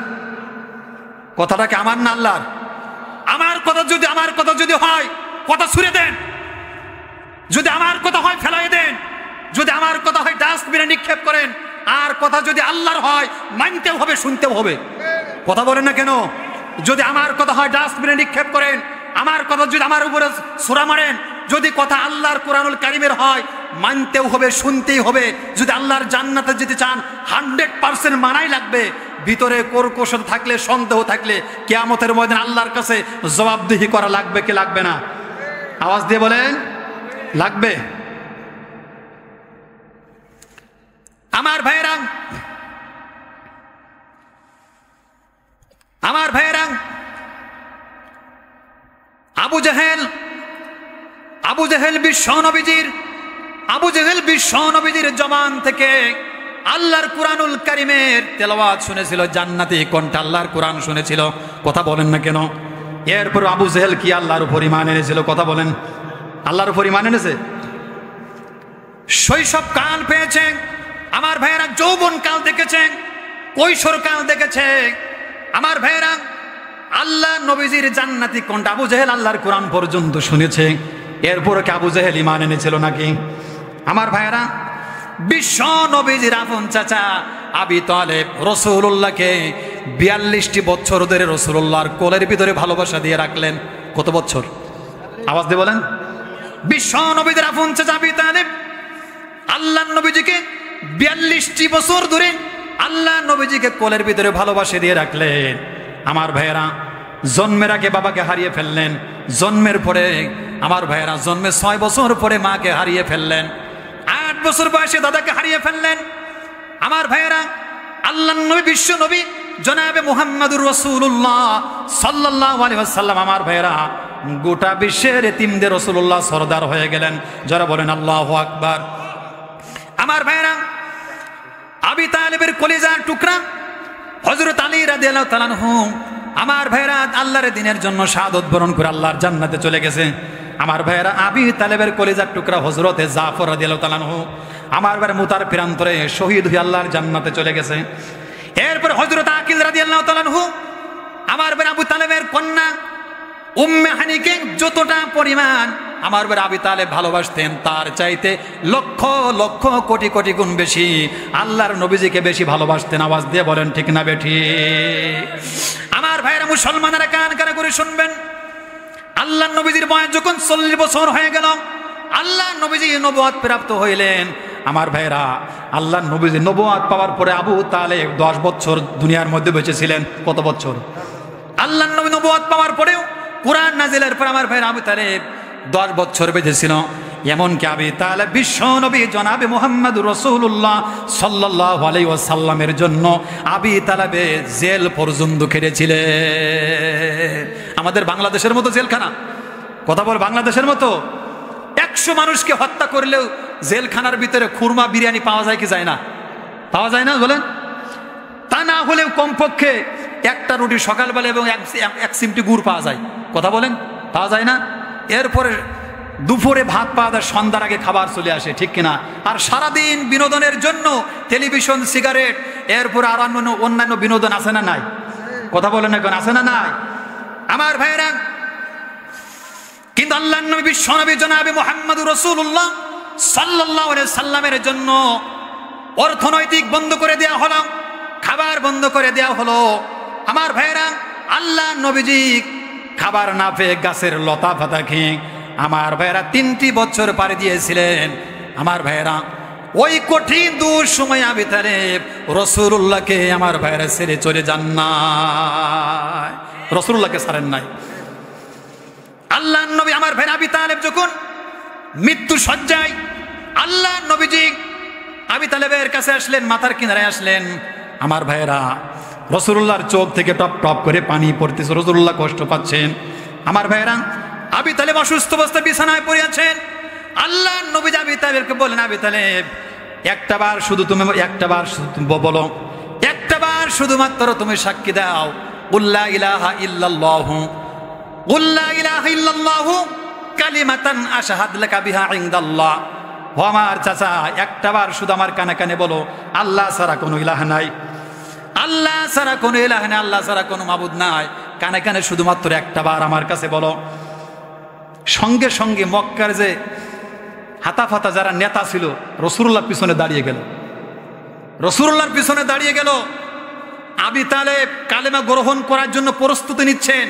কথাটা কি আমার না আল্লাহর? আমার কথা যদি হয় কথা ছুঁড়ে দেন, যদি আমার কথা হয় ফেলাই দেন, যদি আমার কথা হয় ডাস্টবিনে নিক্ষেপ করেন, আর কথা যদি আল্লাহর হয় মানতেও হবে, শুনতেও হবে। কথা বলেন না কেন? যদি আমার কথা হয় ডাস্টবিনে নিক্ষেপ করেন, আমার কথা যদি আমার উপরে ছোড়া মারেন, যদি কথা আল্লাহর কোরআনুল কারীমের হয় মানতেও হবে, শুনতেই হবে। যদি আল্লাহর জান্নাতে যেতে চান 100% মানাই লাগবে। ভিতরে কর্কশতা থাকলে, সন্দেহ থাকলে কিয়ামতের ময়দানে আল্লাহর কাছে জবাবদিহি করা লাগবে কি লাগবে না? আওয়াজ দিয়ে বলেন লাগবে। আমার ভাইয়েরা, আমার ভাইয়েরা, আবু জেহেল বিশ্ব নবীজির জবান থেকে আল্লাহর কুরআনুল কারীমের তেলাওয়াত শুনেছিল, জান্নাতি কণ্ঠে আল্লাহর কুরআন শুনেছিল। কথা বলেন না কেন? এরপর আবু জেহেল কি আল্লাহর উপর ঈমান এনেছিল? কথা বলেন, আল্লাহর উপর ঈমান এনেছে? শৈশব কাল পেয়েছে, আমার ভাইয়েরা যৌবন কাল দেখেছে, কৈশোর কাল দেখেছে। আমার ভাইয়েরা আল্লাহ নবীজির জান্নাতি কোনটা আবু জেহেল আল্লাহর কোরআন পর্যন্ত শুনেছে, এরপরে কি আবু জেহেল ঈমান এনেছিল নাকি? আমার ভাইয়েরা বিশ্ব নবীজির আপন চাচা আবি তালেব রাসূলুল্লাহকে 42টি বছর ধরে রাসূলুল্লাহর কোলের ভিতরে ভালোবাসা দিয়ে রাখলেন। কত বছর? আওয়াজ দিয়ে বলেন। বিশ্ব নবীদের আপন চাচা আবি তালেব আল্লাহ নবীজিকে 42টি বছর ধরে আল্লাহ নবীজিকে কোলের ভিতরে ভালোবাসা দিয়ে রাখলেন। আমার ভাইয়েরা জন্মের আগে বাবাকে হারিয়ে ফেললেন, জন্মের পরে আমার ভাইয়েরা জন্মের 6 বছর পরে মাকে হারিয়ে ফেললেন, 8 বছর বয়সে দাদাকে হারিয়ে ফেললেন। আমার ভাইয়েরা আল্লাহ নবী বিশ্ব নবী জনাবে মুহাম্মদুর রাসূলুল্লাহ সাল্লাল্লাহু আলাইহি ওয়াসাল্লাম আমার ভাইয়েরা গোটা বিশ্বের এতিমদের রাসূলুল্লাহ সরদার হয়ে গেলেন। যারা বলেন আল্লাহু আকবার। আমার ভাইয়েরা আবি তালেবের কলিজার টুকরা হযরত আলী রাদিয়াল্লাহু তাআলা আনহু আমার ভাইয়েরা আল্লাহর দ্বীনের জন্য শাহাদাত বরণ করে আল্লাহর জান্নাতে চলে গেছে। আমার ভাইয়েরা আবি তালেবের কলিজার টুকরা হযরতে জাফর রাদিয়াল্লাহু তাআলা আনহু আমার ভাইয়ের মুতার প্রান্তরে শহীদ হয়ে আল্লাহর জান্নাতে চলে গেছে। এরপর হযরত আকিল রাদিয়াল্লাহু তাআলা আনহু আমার ভাই আবু তালেবের কন্যা উম্মে হানিকে যতটা পরিমাণ আমার ভাই আবি তালেব ভালোবাসতেন তার চাইতে লক্ষ লক্ষ কোটি কোটি গুণ বেশি আল্লাহর নবীজিকে বেশি ভালোবাসতেন। আওয়াজ দিয়ে বলেন ঠিক না বেঠিক? আমার ভাইরা মুসলমানেরা কান কানে করে শুনবেন, আল্লাহর নবীজির বয়স যখন 40 বছর হয়ে গেল, আল্লাহর নবীজি নবুয়ত প্রাপ্ত হইলেন। আমার ভাইরা আল্লাহর নবীজি নবুয়ত পাওয়ার পরে আবু তালেব 10 বছর দুনিয়ার মধ্যে বেঁচে ছিলেন। কত বছর? আল্লাহর নবী নবুয়ত পাওয়ার পরেও কুরআন নাজিলের পর আমার ভাইরা আবু তালেব 10 বছর বেঁচে ছিল। এমনকি আবি তালেব বিশ্ব নবী জনাবে মুহাম্মদুর রাসূলুল্লাহ সাল্লাল্লাহু আলাইহি ওয়াসাল্লামের জন্য আবি তালেবে জেল পর্যন্ত খেটেছিলেন। আমাদের বাংলাদেশের মতো জেলখানা, কথা বল, বাংলাদেশের মতো 100 মানুষকে হত্যা করলেও জেলখানার ভিতরে খুরমা বিরিয়ানি পাওয়া যায় কি যায় না? পাওয়া যায় না বলেন? তা না হলেও কমপক্ষে একটা রুটি সকালবেলা এবং এক চিমটি গুড় পাওয়া যায়। কথা বলেন, পাওয়া যায় না? এরপরে দুপুরে ভাত পাওয়া যায়, সন্ধ্যার আগে খাবার চলে আসে, ঠিক কিনা? আর সারাদিন বিনোদনের জন্য টেলিভিশন, সিগারেট, এরপর আর অন্যান্য বিনোদন আছে না নাই? কথা বলেন এখন, আছে না নাই? আমার ভাইরা কিন্তু আল্লাহর নবী বিশ্ব নবী জনাবে মুহাম্মদুর রাসূলুল্লাহ সাল্লাল্লাহু আলাইহি সাল্লামের জন্য অর্থনৈতিক বন্ধ করে দেওয়া হলো, খাবার বন্ধ করে দেওয়া হলো। আমার ভাইরা আল্লাহ নবীজি খাবার না পেয়ে গাছের লতা পাতা খেয়ে আমার ভাইরা 3টি বছর পাড়ি দিয়েছিলেন। আমার ভাইরা ওই কঠিন দূর সময় আবি তালেব রাসূলুল্লাহকে আমার ভাইরা ছেড়ে চলে যান না, রাসূলুল্লাহকে ছাড়েন নাই। আল্লাহ নবী আমার ভাই আবি তালেব যখন মৃত্যু সজ্জায়, আল্লাহ নবীজি আবি তালেবের কাছে আসলেন, মাথার কিনারায় আসলেন। আমার ভাইয়েরা রাসূলুল্লাহর চোখ থেকে টপ টপ করে পানি পড়তেছে, রাসূলুল্লাহ কষ্ট পাচ্ছেন। আমার ভাইয়েরা আবি তালেব অসুস্থ অবস্থায় বিছানায় পড়ে আছেন। আল্লাহ নবী আবি তালেবকে বলেন, আবি তালেব একটাবার শুধু তুমি বলো, একটাবার শুধুমাত্র তুমি সাক্ষী দাও, লা ইলাহা ইল্লাল্লাহু লা ইলাহা ইল্লাল্লাহু কালিমাতান আশহাদু লাকা বিহা ইনদাল্লাহ। ও আমার চাচা, একটাবার শুধু আমার কানে কানে বলো, আল্লাহ ছাড়া কোনো ইলাহ নাই, আল্লাহ ছাড়া কোনো ইলাহ নাই, আল্লাহ ছাড়া কোনো মাবুদ নাই। কানে কানে শুধুমাত্র একটাবার আমার কাছে বলো। সঙ্গে সঙ্গে মক্কার যে হাতাফাতা যারা নেতা ছিল রাসূলুল্লাহর পিছনে দাঁড়িয়ে গেল, রাসূলুল্লাহর পিছনে দাঁড়িয়ে গেল। আবি তালেব কালেমা গ্রহণ করার জন্য প্রস্তুতি নিচ্ছেন,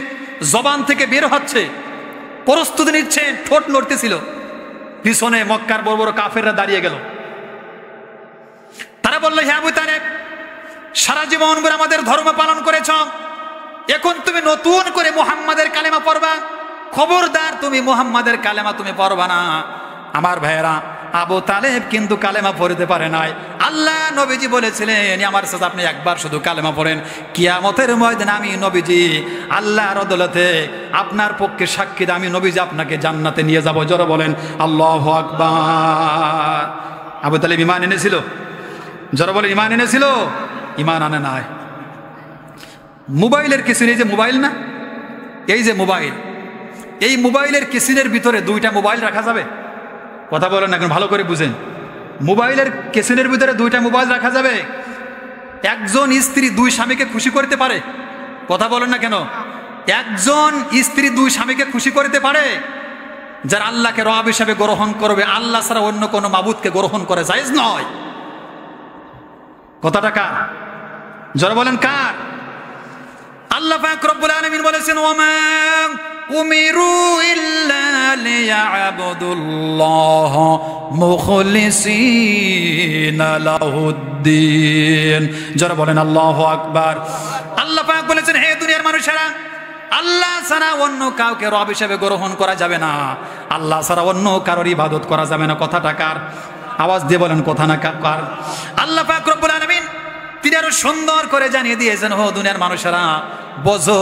জবান থেকে বের হচ্ছে, প্রস্তুতি নিচ্ছেন, ঠোঁট নড়তেছিল। পিছনে মক্কার বড় বড় কাফেররা দাঁড়িয়ে গেল। তারা বলল, হে আবু তালেব, সারা জীবন ধরে আমাদের ধর্ম পালন করেছ, এখন তুমি নতুন করে মুহাম্মাদের কালেমা পড়বা? খবরদার, তুমি মুহাম্মাদের কালেমা তুমি পড়বা না। আমার ভাইয়েরা আবু তালেব কিন্তু কালেমা পড়তে পারে নাই। আল্লাহ নবীজি বলেছিলেন, আমার সাথে আপনি একবার শুধু কালেমা পড়েন, কিয়ামতের ময়দানে আমি নবীজি আল্লাহর আদালতে আপনার পক্ষে সাক্ষী দিয়ে আমি নবীজি আপনাকে জান্নাতে নিয়ে যাব। জোরে বলেন আল্লাহু আকবার। আবু তালেব ঈমান এনেছিল? জোরে বলেন, ঈমান এনেছিল? ঈমান আনে নাই। মোবাইলের কিসিন, এই যে মোবাইল না, এই যে মোবাইল, এই মোবাইলের কিসিনের ভিতরে 2টা মোবাইল রাখা যাবে? কথা বলেন এখন, ভালো করে বুঝেন। মোবাইলের কেসিনের ভিতরে দুইটা মোবাইল রাখা যাবে? একজন স্ত্রী দুই স্বামীকে খুশি করতে পারে? কথা বলেন না কেন? একজন স্ত্রী দুই স্বামীকে খুশি করতে পারে? যারা আল্লাহকে রব হিসাবে গ্রহণ করবে, আল্লাহ ছাড়া অন্য কোনো মাবুদকে গ্রহণ করে জায়েজ নয়। কথাটা কার? যারা বলেন কার? আল্লাহ পাক রব্বুল আলামিন বলেছেন, ওয়ামা উমিরু ইল্লা লিয়াবুদুল্লাহ মুখলিসিনা লাহুদ্দিন। যারা বলেন আল্লাহু আকবার। আল্লাহ পাক বলেছেন, হে দুনিয়ার মানুষেরা, আল্লাহ ছাড়া অন্য কাউকে রব হিসেবে গ্রহণ করা যাবে না, আল্লাহ ছাড়া অন্য কারোর ইবাদত করা যাবে না। কথাটা কার? আওয়াজ দিয়ে বলেন কথা না কার? আল্লাহ পাক রব্বুল আলামিন তিনি আরো সুন্দর করে জানিয়ে দিয়েছেন, ও দুনিয়ার মানুষেরা বোঝো,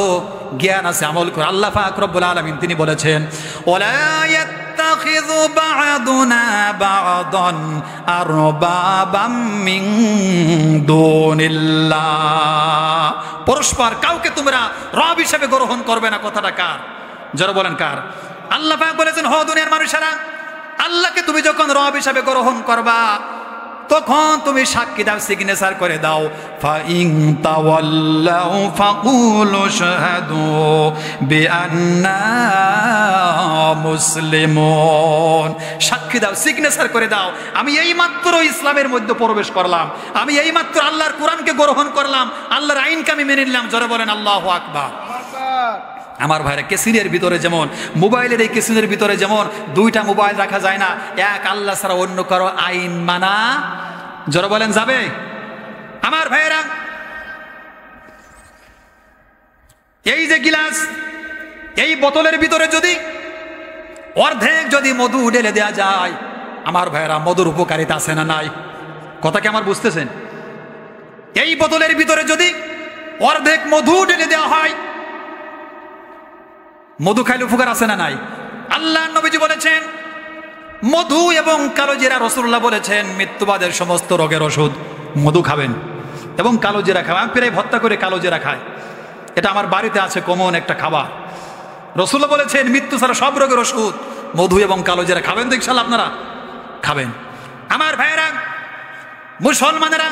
জ্ঞান আছে, আমল করো। আল্লাহ পাক রব্বুল আলামিন তিনি বলেছেন, ওয়ালা ইয়াত্তাখিযু বা'দুনা বা'দান আরবাবাম মিন দুনিল্লাহ। পরস্পর কাউকে তোমরা রব হিসেবে গ্রহণ করবে না। কথাটা কার? যারা বলেন কার? আল্লাহ পাক বলেছেন, ও দুনিয়ার মানুষেরা, আল্লাহকে তুমি যখন রব হিসেবে গ্রহণ করবা, তখন তুমি সাক্ষী দাও, সিগনেচার করে দাও, ফাইন তাওয়াল্লাউ ফাকুলু শাহাদু বিআন্না মুসলিমুন। সাক্ষী দাও, সিগনেচার করে দাও, আমি এইমাত্র ইসলামের মধ্যে প্রবেশ করলাম, আমি এইমাত্র আল্লাহর কোরআনকে গ্রহণ করলাম, আল্লাহর আইনকে আমি মেনে নিলাম। জোরে বলেন আল্লাহু আকবার। আমার ভাইরা, কেসিনের ভিতরে যেমন, মোবাইলের এই কেসিনের ভিতরে যেমন দুইটা মোবাইল রাখা যায় না, এক আল্লাহ ছাড়া অন্য কারো আইন মানা জোরে বলেন যাবে? আমার ভাইরা, এই যে গিলাস, এই বোতলের ভিতরে যদি অর্ধেক যদি মধু ঢেলে দেওয়া যায়, আমার ভাইরা, মধুর উপকারিতা আছে না নাই? কথা কি আমার বুঝতেছেন? এই বোতলের ভিতরে যদি অর্ধেক মধু ঢেলে দেওয়া হয়, মধু খাইলে উপকার আছে না নাই? আল্লাহ নবীজি বলেছেন মধু এবং কালোজিরা, রাসূলুল্লাহ বলেছেন মৃত্যুবাদের সমস্ত রোগের ওষুধ। মধু খাবেন এবং কালোজিরা খাবেন। আমি প্রায় ভর্তা করে কালোজিরা খাই, এটা আমার বাড়িতে আছে কমন একটা খাবার। রাসূলুল্লাহ বলেছেন মৃত্যু ছাড়া সব রোগের ওষুধ মধু এবং কালোজিরা। খাবেন তো ইনশাআল্লাহ? আপনারা খাবেন। আমার ভাইয়েরা, মুসলমানেরা,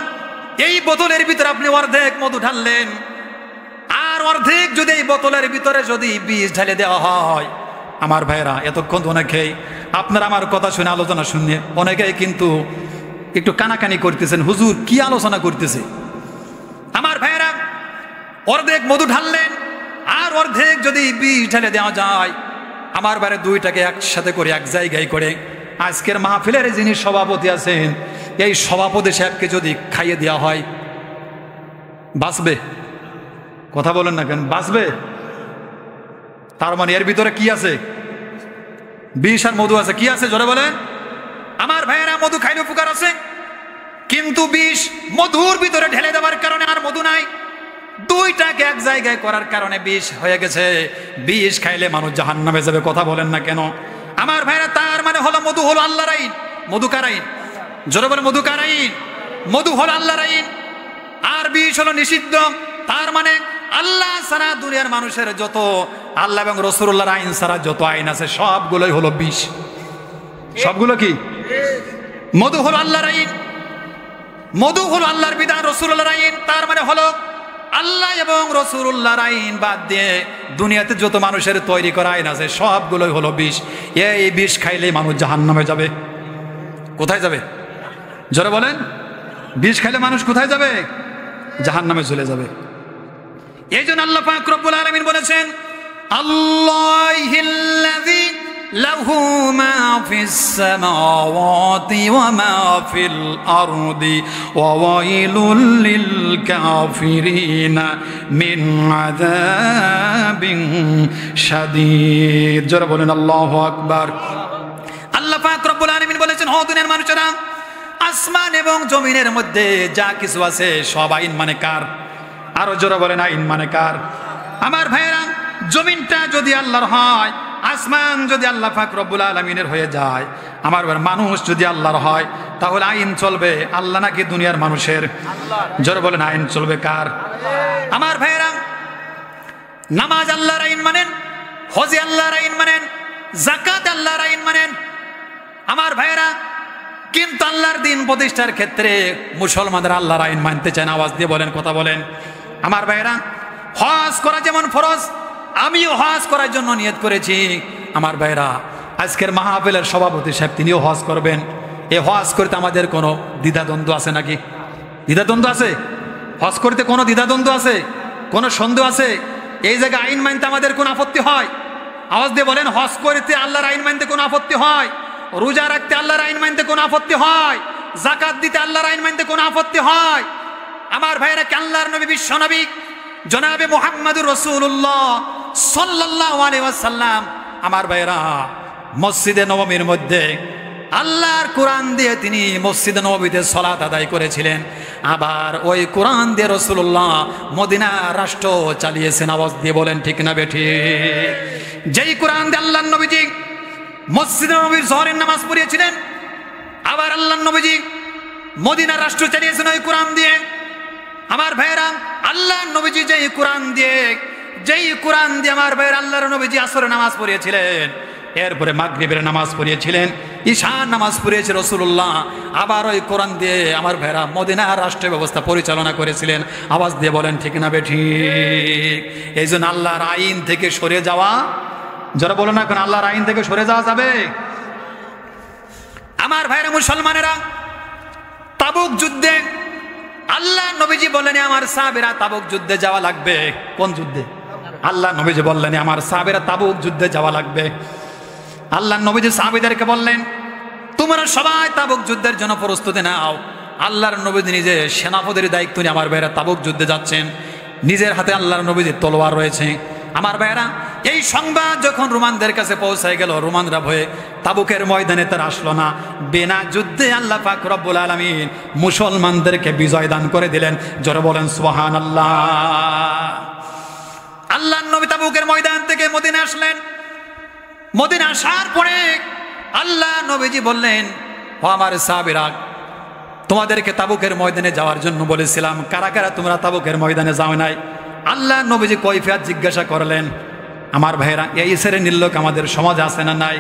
এই বোতলের ভিতরে আপনি অর্ধেক মধু ঢাললেন, আর অর্ধেক যদি এই বোতলের ভিতরে যদি বিষ ঢেলে দেওয়া হয়, আমার ভাইরা, এতক্ষণ তো অনেকেই আপনারা আমার কথা শুনে, আলোচনা শুনে অনেকেই কিন্তু একটু কানাকানি করতেছেন, হুজুর কি আলোচনা করতেছে। আমার ভাইরা, অর্ধেক মধু ঢাললেন আর অর্ধেক যদি বিষ ঢেলে দেওয়া যায়, আমার ভাইরা, দুইটাকে একসাথে করে এক জায়গায় করে আজকের মাহফিলের যিনি সভাপতি আছেন, এই সভাপতি সাহেবকে যদি খাইয়ে দেওয়া হয়, বাঁচবে? কথা বলেন না কেন? বাঁচবে? তার মানে এর ভিতরে কি আছে? বিষ আর মধু আছে। কি আছে জোরে বলেন? আমার ভাইয়েরা, মধু খাইলে উপকার আছে, কিন্তু বিষ মধুর ভিতরে ঢেলে দেওয়ার কারণে আর মধু নাই, দুইটাকে এক জায়গায় করার কারণে বিষ হয়ে গেছে। বিষ খাইলে মানুষ জাহান্নামে যাবে। কথা বলেন না কেন? আমার ভাইয়েরা, তার মানে হলো মধু হলো আল্লাহর আইন। মধু কার আইন? জোরে বলে মধু কার আইন? মধু হলো আল্লাহর আইন, আর বিষ হলো নিষিদ্ধ। তার মানে আল্লাহ ছাড়া দুনিয়ার মানুষের যত, আল্লাহ এবং রাসূলুল্লাহর আইন ছাড়া যত আইন আছে, সবগুলোই হলো বিষ। সবগুলো কি? মধু হলো আল্লাহর আইন, মধু হলো আল্লাহর বিধান, রাসূলুল্লাহর আইন। তার মানে হলো আল্লাহ এবং রাসূলুল্লাহর আইন বাদ দিয়ে দুনিয়াতে যত মানুষের তৈরি করা আইন আছে, সবগুলোই হলো বিষ। এই বিষ খাইলে মানুষ জাহান্নামে যাবে। কোথায় যাবে? জোরে বলেন। বিষ খাইলে মানুষ কোথায় যাবে? জাহান্নামে চলে যাবে। এই জন্য আল্লাহ পাক রব্বুল আলামিন বলেছেন, আল্লাহিল্লাযী লাহু মা ফিস সামাওয়াতি ওয়া মা ফিল আরদি ওয়া ওয়াইলুল লিল কাফিরিনা মিন আযাবিন শাদীদ। যারা বলেন আল্লাহু আকবার। আল্লাহ পাক রব্বুল আলামিন বলেছেন, ও দুনিয়ার মানুষেরা, আসমান এবং জমিনের মধ্যে যা কিছু আছে সব আইন মানে কার? আরো জোরে বলেন, আইন মানে কার? আমার ভাইয়েরা, জমিনটা যদি আল্লাহর হয়, আসমান যদি আল্লাহ পাক রব্বুল আলামিনের হয়ে যায়, আমার মানুষ যদি আল্লাহর হয়, তাহলে আইন চলবে আল্লাহ নাকি দুনিয়ার মানুষের? জোরে বলেন, আইন চলবে কার? আমার ভাইয়েরা, নামাজ আল্লাহর আইন মানেন, হজ আল্লাহর আইন মানেন, যাকাত আল্লাহর আইন মানেন। আমার ভাইয়েরা, কিন্তু আল্লাহর দিন প্রতিষ্ঠার ক্ষেত্রে মুসলমানরা আল্লাহর আইন মানতে চান। আওয়াজ দিয়ে বলেন, কথা বলেন। আমার ভাইরা, হজ করা যেমন ফরজ, আমিও হজ করার জন্য নিয়ত করেছি। আমার ভাইরা, আজকের মাহফিলের সভাপতি সাহেব তিনিও হজ করবেন। এই হজ করতে আমাদের কোনো দ্বিধাদ্বন্দ্ব আছে নাকি? দ্বিধাদ্বন্দ্ব আছে? হজ করতে কোনো দ্বিধাদ্বন্দ্ব আছে? কোনো সন্দেহ আছে? এই জায়গায় আইন মানতে আমাদের কোনো আপত্তি হয়? আওয়াজ দিয়ে বলেন, হজ করতে আল্লাহর আইন মানতে কোনো আপত্তি হয়? রোজা রাখতে আল্লাহর আইন মানতে কোনো আপত্তি হয়? যাকাত দিতে আল্লাহর আইন মানতে কোনো আপত্তি হয়? আমার ভাইরা, কি আল্লাহর নবী, বিশ্ব নবী জনাবে মুহাম্মদুর রাসূলুল্লাহ সাল্লাল্লাহু আলাইহি ওয়াসাল্লাম আমার ভাইরা মসজিদে নববীর মধ্যে আল্লাহর কোরআন দিয়ে তিনি মসজিদে নববীতে সালাত আদায় করেছিলেন। আবার ওই কোরআন দিয়ে রাসূলুল্লাহ মদিনা রাষ্ট্র চালিয়েছেন। আওয়াজ দিয়ে বলেন, ঠিক না বেঠিক? যেই কোরআন দিয়ে আল্লাহর নবীজি মসজিদে নববীর জোহরের নামাজ পড়িয়েছিলেন, আবার আল্লাহর নবীজি মদিনা রাষ্ট্র চালিয়েছেন ওই কোরআন দিয়ে। আমার ভাইরা, আল্লাহর নবীজি যেই কোরআন দিয়ে আমার ভাইয়ের আল্লাহর নবীজি আসরের নামাজ পড়িয়েছিলেন, এরপরে মাগরিবের নামাজ পড়িয়েছিলেন, ঈশার নামাজ পড়িয়েছে রাসূলুল্লাহ। আবার ওই কোরআন দিয়ে আমার ভাইরা মদিনার রাষ্ট্র ব্যবস্থা পরিচালনা করেছিলেন। আওয়াজ দিয়ে বলেন, ঠিক না বেঠিক? এই জন্য আল্লাহর আইন থেকে সরে যাওয়া, যারা বলো না কেন আল্লাহর আইন থেকে সরে যাওয়া যাবে? আমার ভাইরা মুসলমানেরা, তাবুক যুদ্ধে আল্লাহ নবীজি বললেন আমার সাহাবীরা তাবুক যুদ্ধে যাওয়া লাগবে। কোন যুদ্ধে? আল্লাহ নবীজি বললেন আমার সাহাবীরা তাবুক যুদ্ধে যাওয়া লাগবে। আল্লাহ নবীজি সাহাবীদেরকে বললেন তোমরা সবাই তাবুক যুদ্ধের জন্য প্রস্তুতি নাও। আল্লাহর নবীজি নিজে সেনাপতির দায়িত্ব নিয়ে আমার ভাইরা তাবুক যুদ্ধে যাচ্ছেন। নিজের হাতে আল্লাহর নবীজির তলোয়ার রয়েছে। আমার ভাইরা, এই সংবাদ যখন রোমানদের কাছে পৌঁছায় গেল, রোমানরা ভয়ে তাবুকের ময়দানে তারা আসলো না। বিনা যুদ্ধে আল্লাহ পাক রব্বুল আলামিন মুসলমানদেরকে বিজয় দান করে দিলেন। জোরে বলেন সুবহানাল্লাহ। আল্লাহর নবী তাবুকের ময়দান থেকে মদিনা আসলেন। মদিনা আসার পরে আল্লাহ নবীজি বললেন, ও আমার সাহাবীরা, তোমাদেরকে তাবুকের ময়দানে যাওয়ার জন্য বলেছিলাম, কারা কারা তোমরা তাবুকের ময়দানে যাও নাই? আল্লাহ নবীজি কৈফিয়ত জিজ্ঞাসা করলেন। আমার ভাইরা, এই শ্রেণীর লোক আমাদের সমাজে আছে না নাই?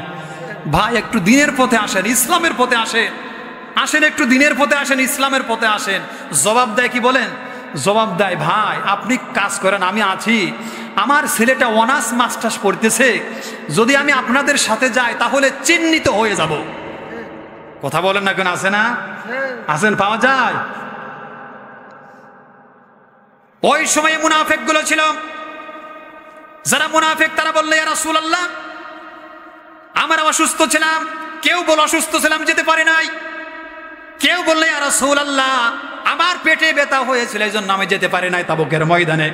ভাই, একটু দিনের পথে আসেন, ইসলামের পথে আসেন, একটু দিনের পথে আসেন, ইসলামের পথে আসেন। জবাব দেয় কি বলেন? জবাব দেয়, ভাই আপনি কাজ করেন, আমি আছি, আমার ছেলেটা অনার্স মাস্টার্স পড়তেছে, যদি আমি আপনাদের সাথে যাই তাহলে চিহ্নিত হয়ে যাব। কথা বলেন না কেন? আছে না? আছেন, পাওয়া যায়। ওই সময় মুনাফিক গুলো ছিল। যারা মুনাফিক তারা বললে ইয়া রাসূলুল্লাহ, আমরা অসুস্থ ছিলাম। কেউ বলে অসুস্থ ছিলাম, যেতে পারি নাই। কেউ বললে ইয়া রাসূলুল্লাহ, আমার পেটে ব্যথা হয়েছিল, এই জন্য আমি যেতে পারি নাই তাবুকের ময়দানে।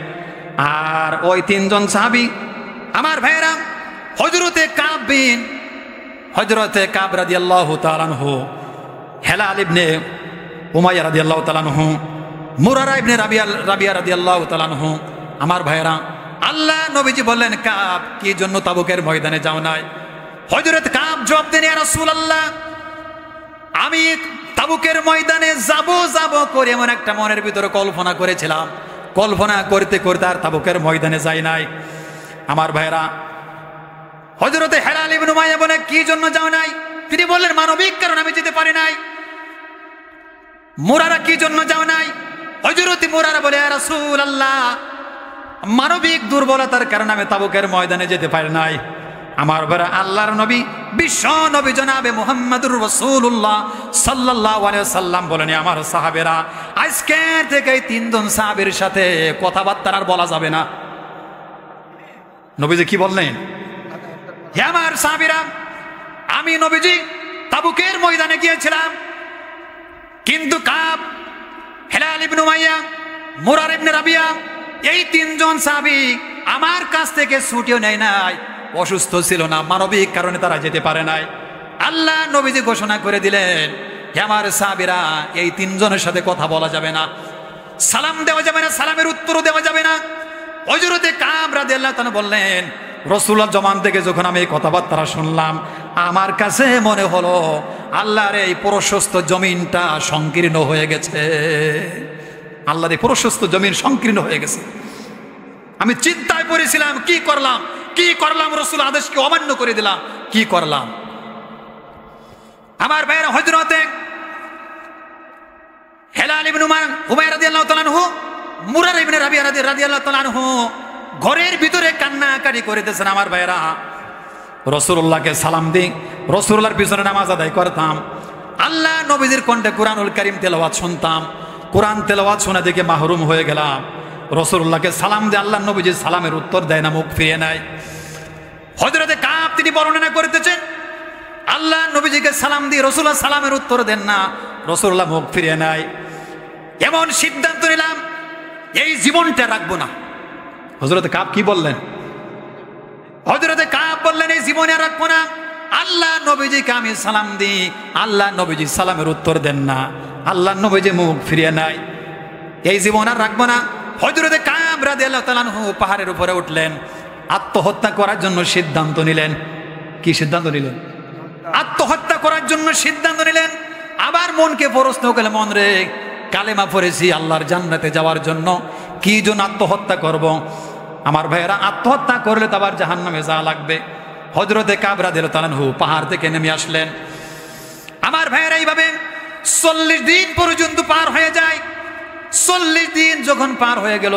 আর ওই তিনজন সাহাবী আমার ভাইরা, হযরতে কাব রাদিয়াল্লাহু তাআলা আনহু, হেলাল ইবনে উমাইয়া রাদিয়াল্লাহু তাআলা আনহু, মুরারা ইবনে রাবিয়া রাদিয়াল্লাহু তাআলা আনহু। আমার ভাইরা, আল্লাহ নবীজি বললেন, কাব কি জন্য তাবুকের ময়দানে যাও নাই? হযরত কাব জবাব দেন, ইয়া রাসূলুল্লাহ, আমি তাবুকের ময়দানে যাব করে এমন একটা মনের ভিতরে কল্পনা করেছিলাম। কল্পনা করতে করতে আর তাবুকের ময়দানে যাই নাই। আমার ভাইরা, হযরতে হেলাল ইবনে উমাইয়া বলে, কি জন্য যাও নাই? তিনি বললেন, মানবিক কারণ আমি যেতে পারি নাই। মুরারা, কি জন্য যাও নাই? হযরতে মুরারা বলে, ইয়া রাসূলুল্লাহ, মানবিক দুর্বলতার কারণে আমি তাবুকের ময়দানে যেতে পারি নাই। আমার ভাইরা, আল্লাহর নবী, বিশ্ব নবী জনাবে মুহাম্মদুর রাসূলুল্লাহ সাল্লাল্লাহু আলাইহি ওয়াসাল্লাম বলেন, আমার সাহাবেরা, আজকে থেকে এই তিনজন সাহাবীর সাথে কথাবার্তা আর বলা যাবে না। নবীজি কি বললেন? হে আমার সাহাবীরা, আমি নবীজি তাবুকের ময়দানে গিয়েছিলাম, কিন্তু কাব, হেলাল ইবনে উমাইয়া, মুরার ইবনে রাবিয়া, এই তিনজন সাহাবী আমার কাছ থেকে ছুটিও নেয় নাই, অসুস্থ ছিল না, মানবিক কারণে তারা যেতে পারে নাই। আল্লাহ নবীজি ঘোষণা করে দিলেন, হে আমার সাহাবীরা, এই তিনজনের সাথে কথা বলা যাবে না, সালাম দেওয়া যাবে না, সালামের উত্তরও দেওয়া যাবে না। হযরতে কাব রাদিয়াল্লাহু তাআলা বললেন, রাসূলুল্লাহ জমান থেকে যখন আমি এই কথাবার্তা শুনলাম, আমার কাছে মনে হলো আল্লাহর এই প্রশস্ত জমিনটা সংকীর্ণ হয়ে গেছে। আল্লাহর এই প্রশস্ত জমিন সংকীর্ণ হয়ে গেছে। আমি চিন্তায় পড়েছিলাম, কি করলাম, রাসূল আদেশকে অমান্য করে দিলাম, কি করলাম। আমার ভাইরা, হযরতে হেলাল ইবনে উমাইয়া রাদিয়াল্লাহু তাআলা আনহু, মুরার ইবনে রাবিয়া রাদিয়াল্লাহু তাআলা আনহু ঘরের ভিতরে কান্নাকাটি করিতেছেন। আমার ভাইরা, রাসূলুল্লাহকে সালাম দিই, রাসূলুল্লাহর পিছনে নামাজ আদায় করতাম, আল্লাহ নবীজির কণ্ঠে কুরআনুল কারীম তেলাওয়াত শুনতাম। কোরআন তেলাওয়াত শুনে দেখে মাহরুম হয়ে গেলাম। রাসূলুল্লাহকে সালাম দিয়ে আল্লাহ নবীজি সালামের উত্তর দেয় না, মুখ ফিরিয়ে নেয়। হযরতে কাব তিনি বর্ণনা করতেছেন, আল্লাহ নবীজিকে সালাম দিয়ে রাসূলুল্লাহ সালামের উত্তর দেন না, রাসূলুল্লাহ মুখ ফিরিয়ে নেয়। এমন সিদ্ধান্ত নিলাম এই জীবনটা রাখবো না। হযরতে কাব কি বললেন? হযরতে কাব বললেন এই জীবনে রাখবো না। আল্লাহ নবীজিকে আমি সালাম দিই, আল্লাহ নবীজি সালামের উত্তর দেন না, আল্লাহ নবীজি মুখ ফিরিয়ে নেয়, এই জীবন আর রাখবো না। হযরতে কাব রাদিয়াল্লাহু তাআলা আনহু পাহাড়ের উপরে উঠলেন, আত্মহত্যা করার জন্য সিদ্ধান্ত নিলেন। কি সিদ্ধান্ত নিলেন? আত্মহত্যা করার জন্য সিদ্ধান্ত নিলেন। আবার মনকে প্রশ্ন করলেন, মন রে, কালেমা পড়েছি আল্লাহর জান্নাতে যাওয়ার জন্য, কি জন্য আত্মহত্যা করব? আমার ভাইয়েরা, আত্মহত্যা করলে তো আবার জাহান্নামে যাওয়া লাগবে। হযরতে কাব রাদিয়াল্লাহু তাআলা আনহু পাহাড় থেকে নেমে আসলেন। আমার ভাইয়েরা, এইভাবে 40 দিন পর্যন্ত পার হয়ে যায়। 40 দিন যখন পার হয়ে গেল,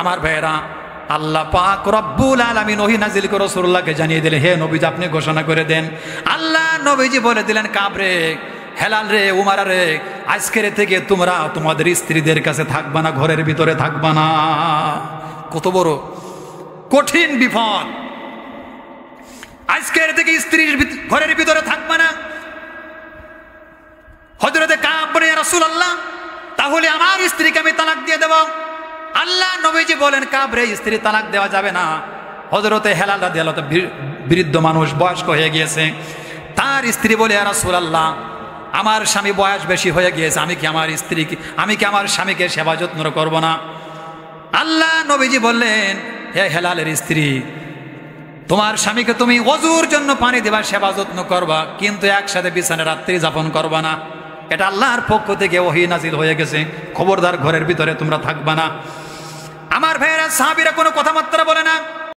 আমার ভাইয়েরা, আল্লাহ পাক রব্বুল আলামিন ওহী নাজিল করে রাসূলুল্লাহকে জানিয়ে দিলেন, হে নবীজি আপনি ঘোষণা করে দেন। আল্লাহ নবীজি বলে দিলেন, কাব রে, হেলাল রে, উমার রে, আজকের থেকে তোমরা তোমাদের স্ত্রীদের কাছে থাকবা না, ঘরের ভিতরে থাকবা না। কত বড় কঠিন বিপদ! আজকের থেকে স্ত্রীর ঘরের ভিতরে থাকবা না। হযরতে কাব বলেন, ইয়া রাসূলুল্লাহ, তাহলে আমার স্ত্রীকে আমি তালাক দিয়ে দেব। আল্লাহ নবীজি বলেন, কাব রে, স্ত্রী তালাক দেওয়া যাবে না। হযরতে হেলাল রাদিয়াল্লাহু তাআলা বৃদ্ধ মানুষ, বয়স্ক হয়ে গিয়েছে। তার স্ত্রী বলে, ইয়া রাসূলুল্লাহ, আমার স্বামী বয়স বেশি হয়ে গিয়েছে, আমি কি আমার স্বামীকে সেবা যত্ন করব না? আল্লাহ নবীজি বললেন, হে হেলালের স্ত্রী, তোমার স্বামীকে তুমি ওযুর জন্য পানি দেবা, সেবা যত্ন করবা, কিন্তু একসাথে বিছানায় রাত্রি যাপন করবা না। এটা আল্লাহর পক্ষ থেকে ওহী নাজিল হয়ে গেছে, খবরদার ঘরের ভিতরে তোমরা থাকবা না। আমার ভাইয়েরা, সাহাবীরা কোনো কথাবার্তা বলে না।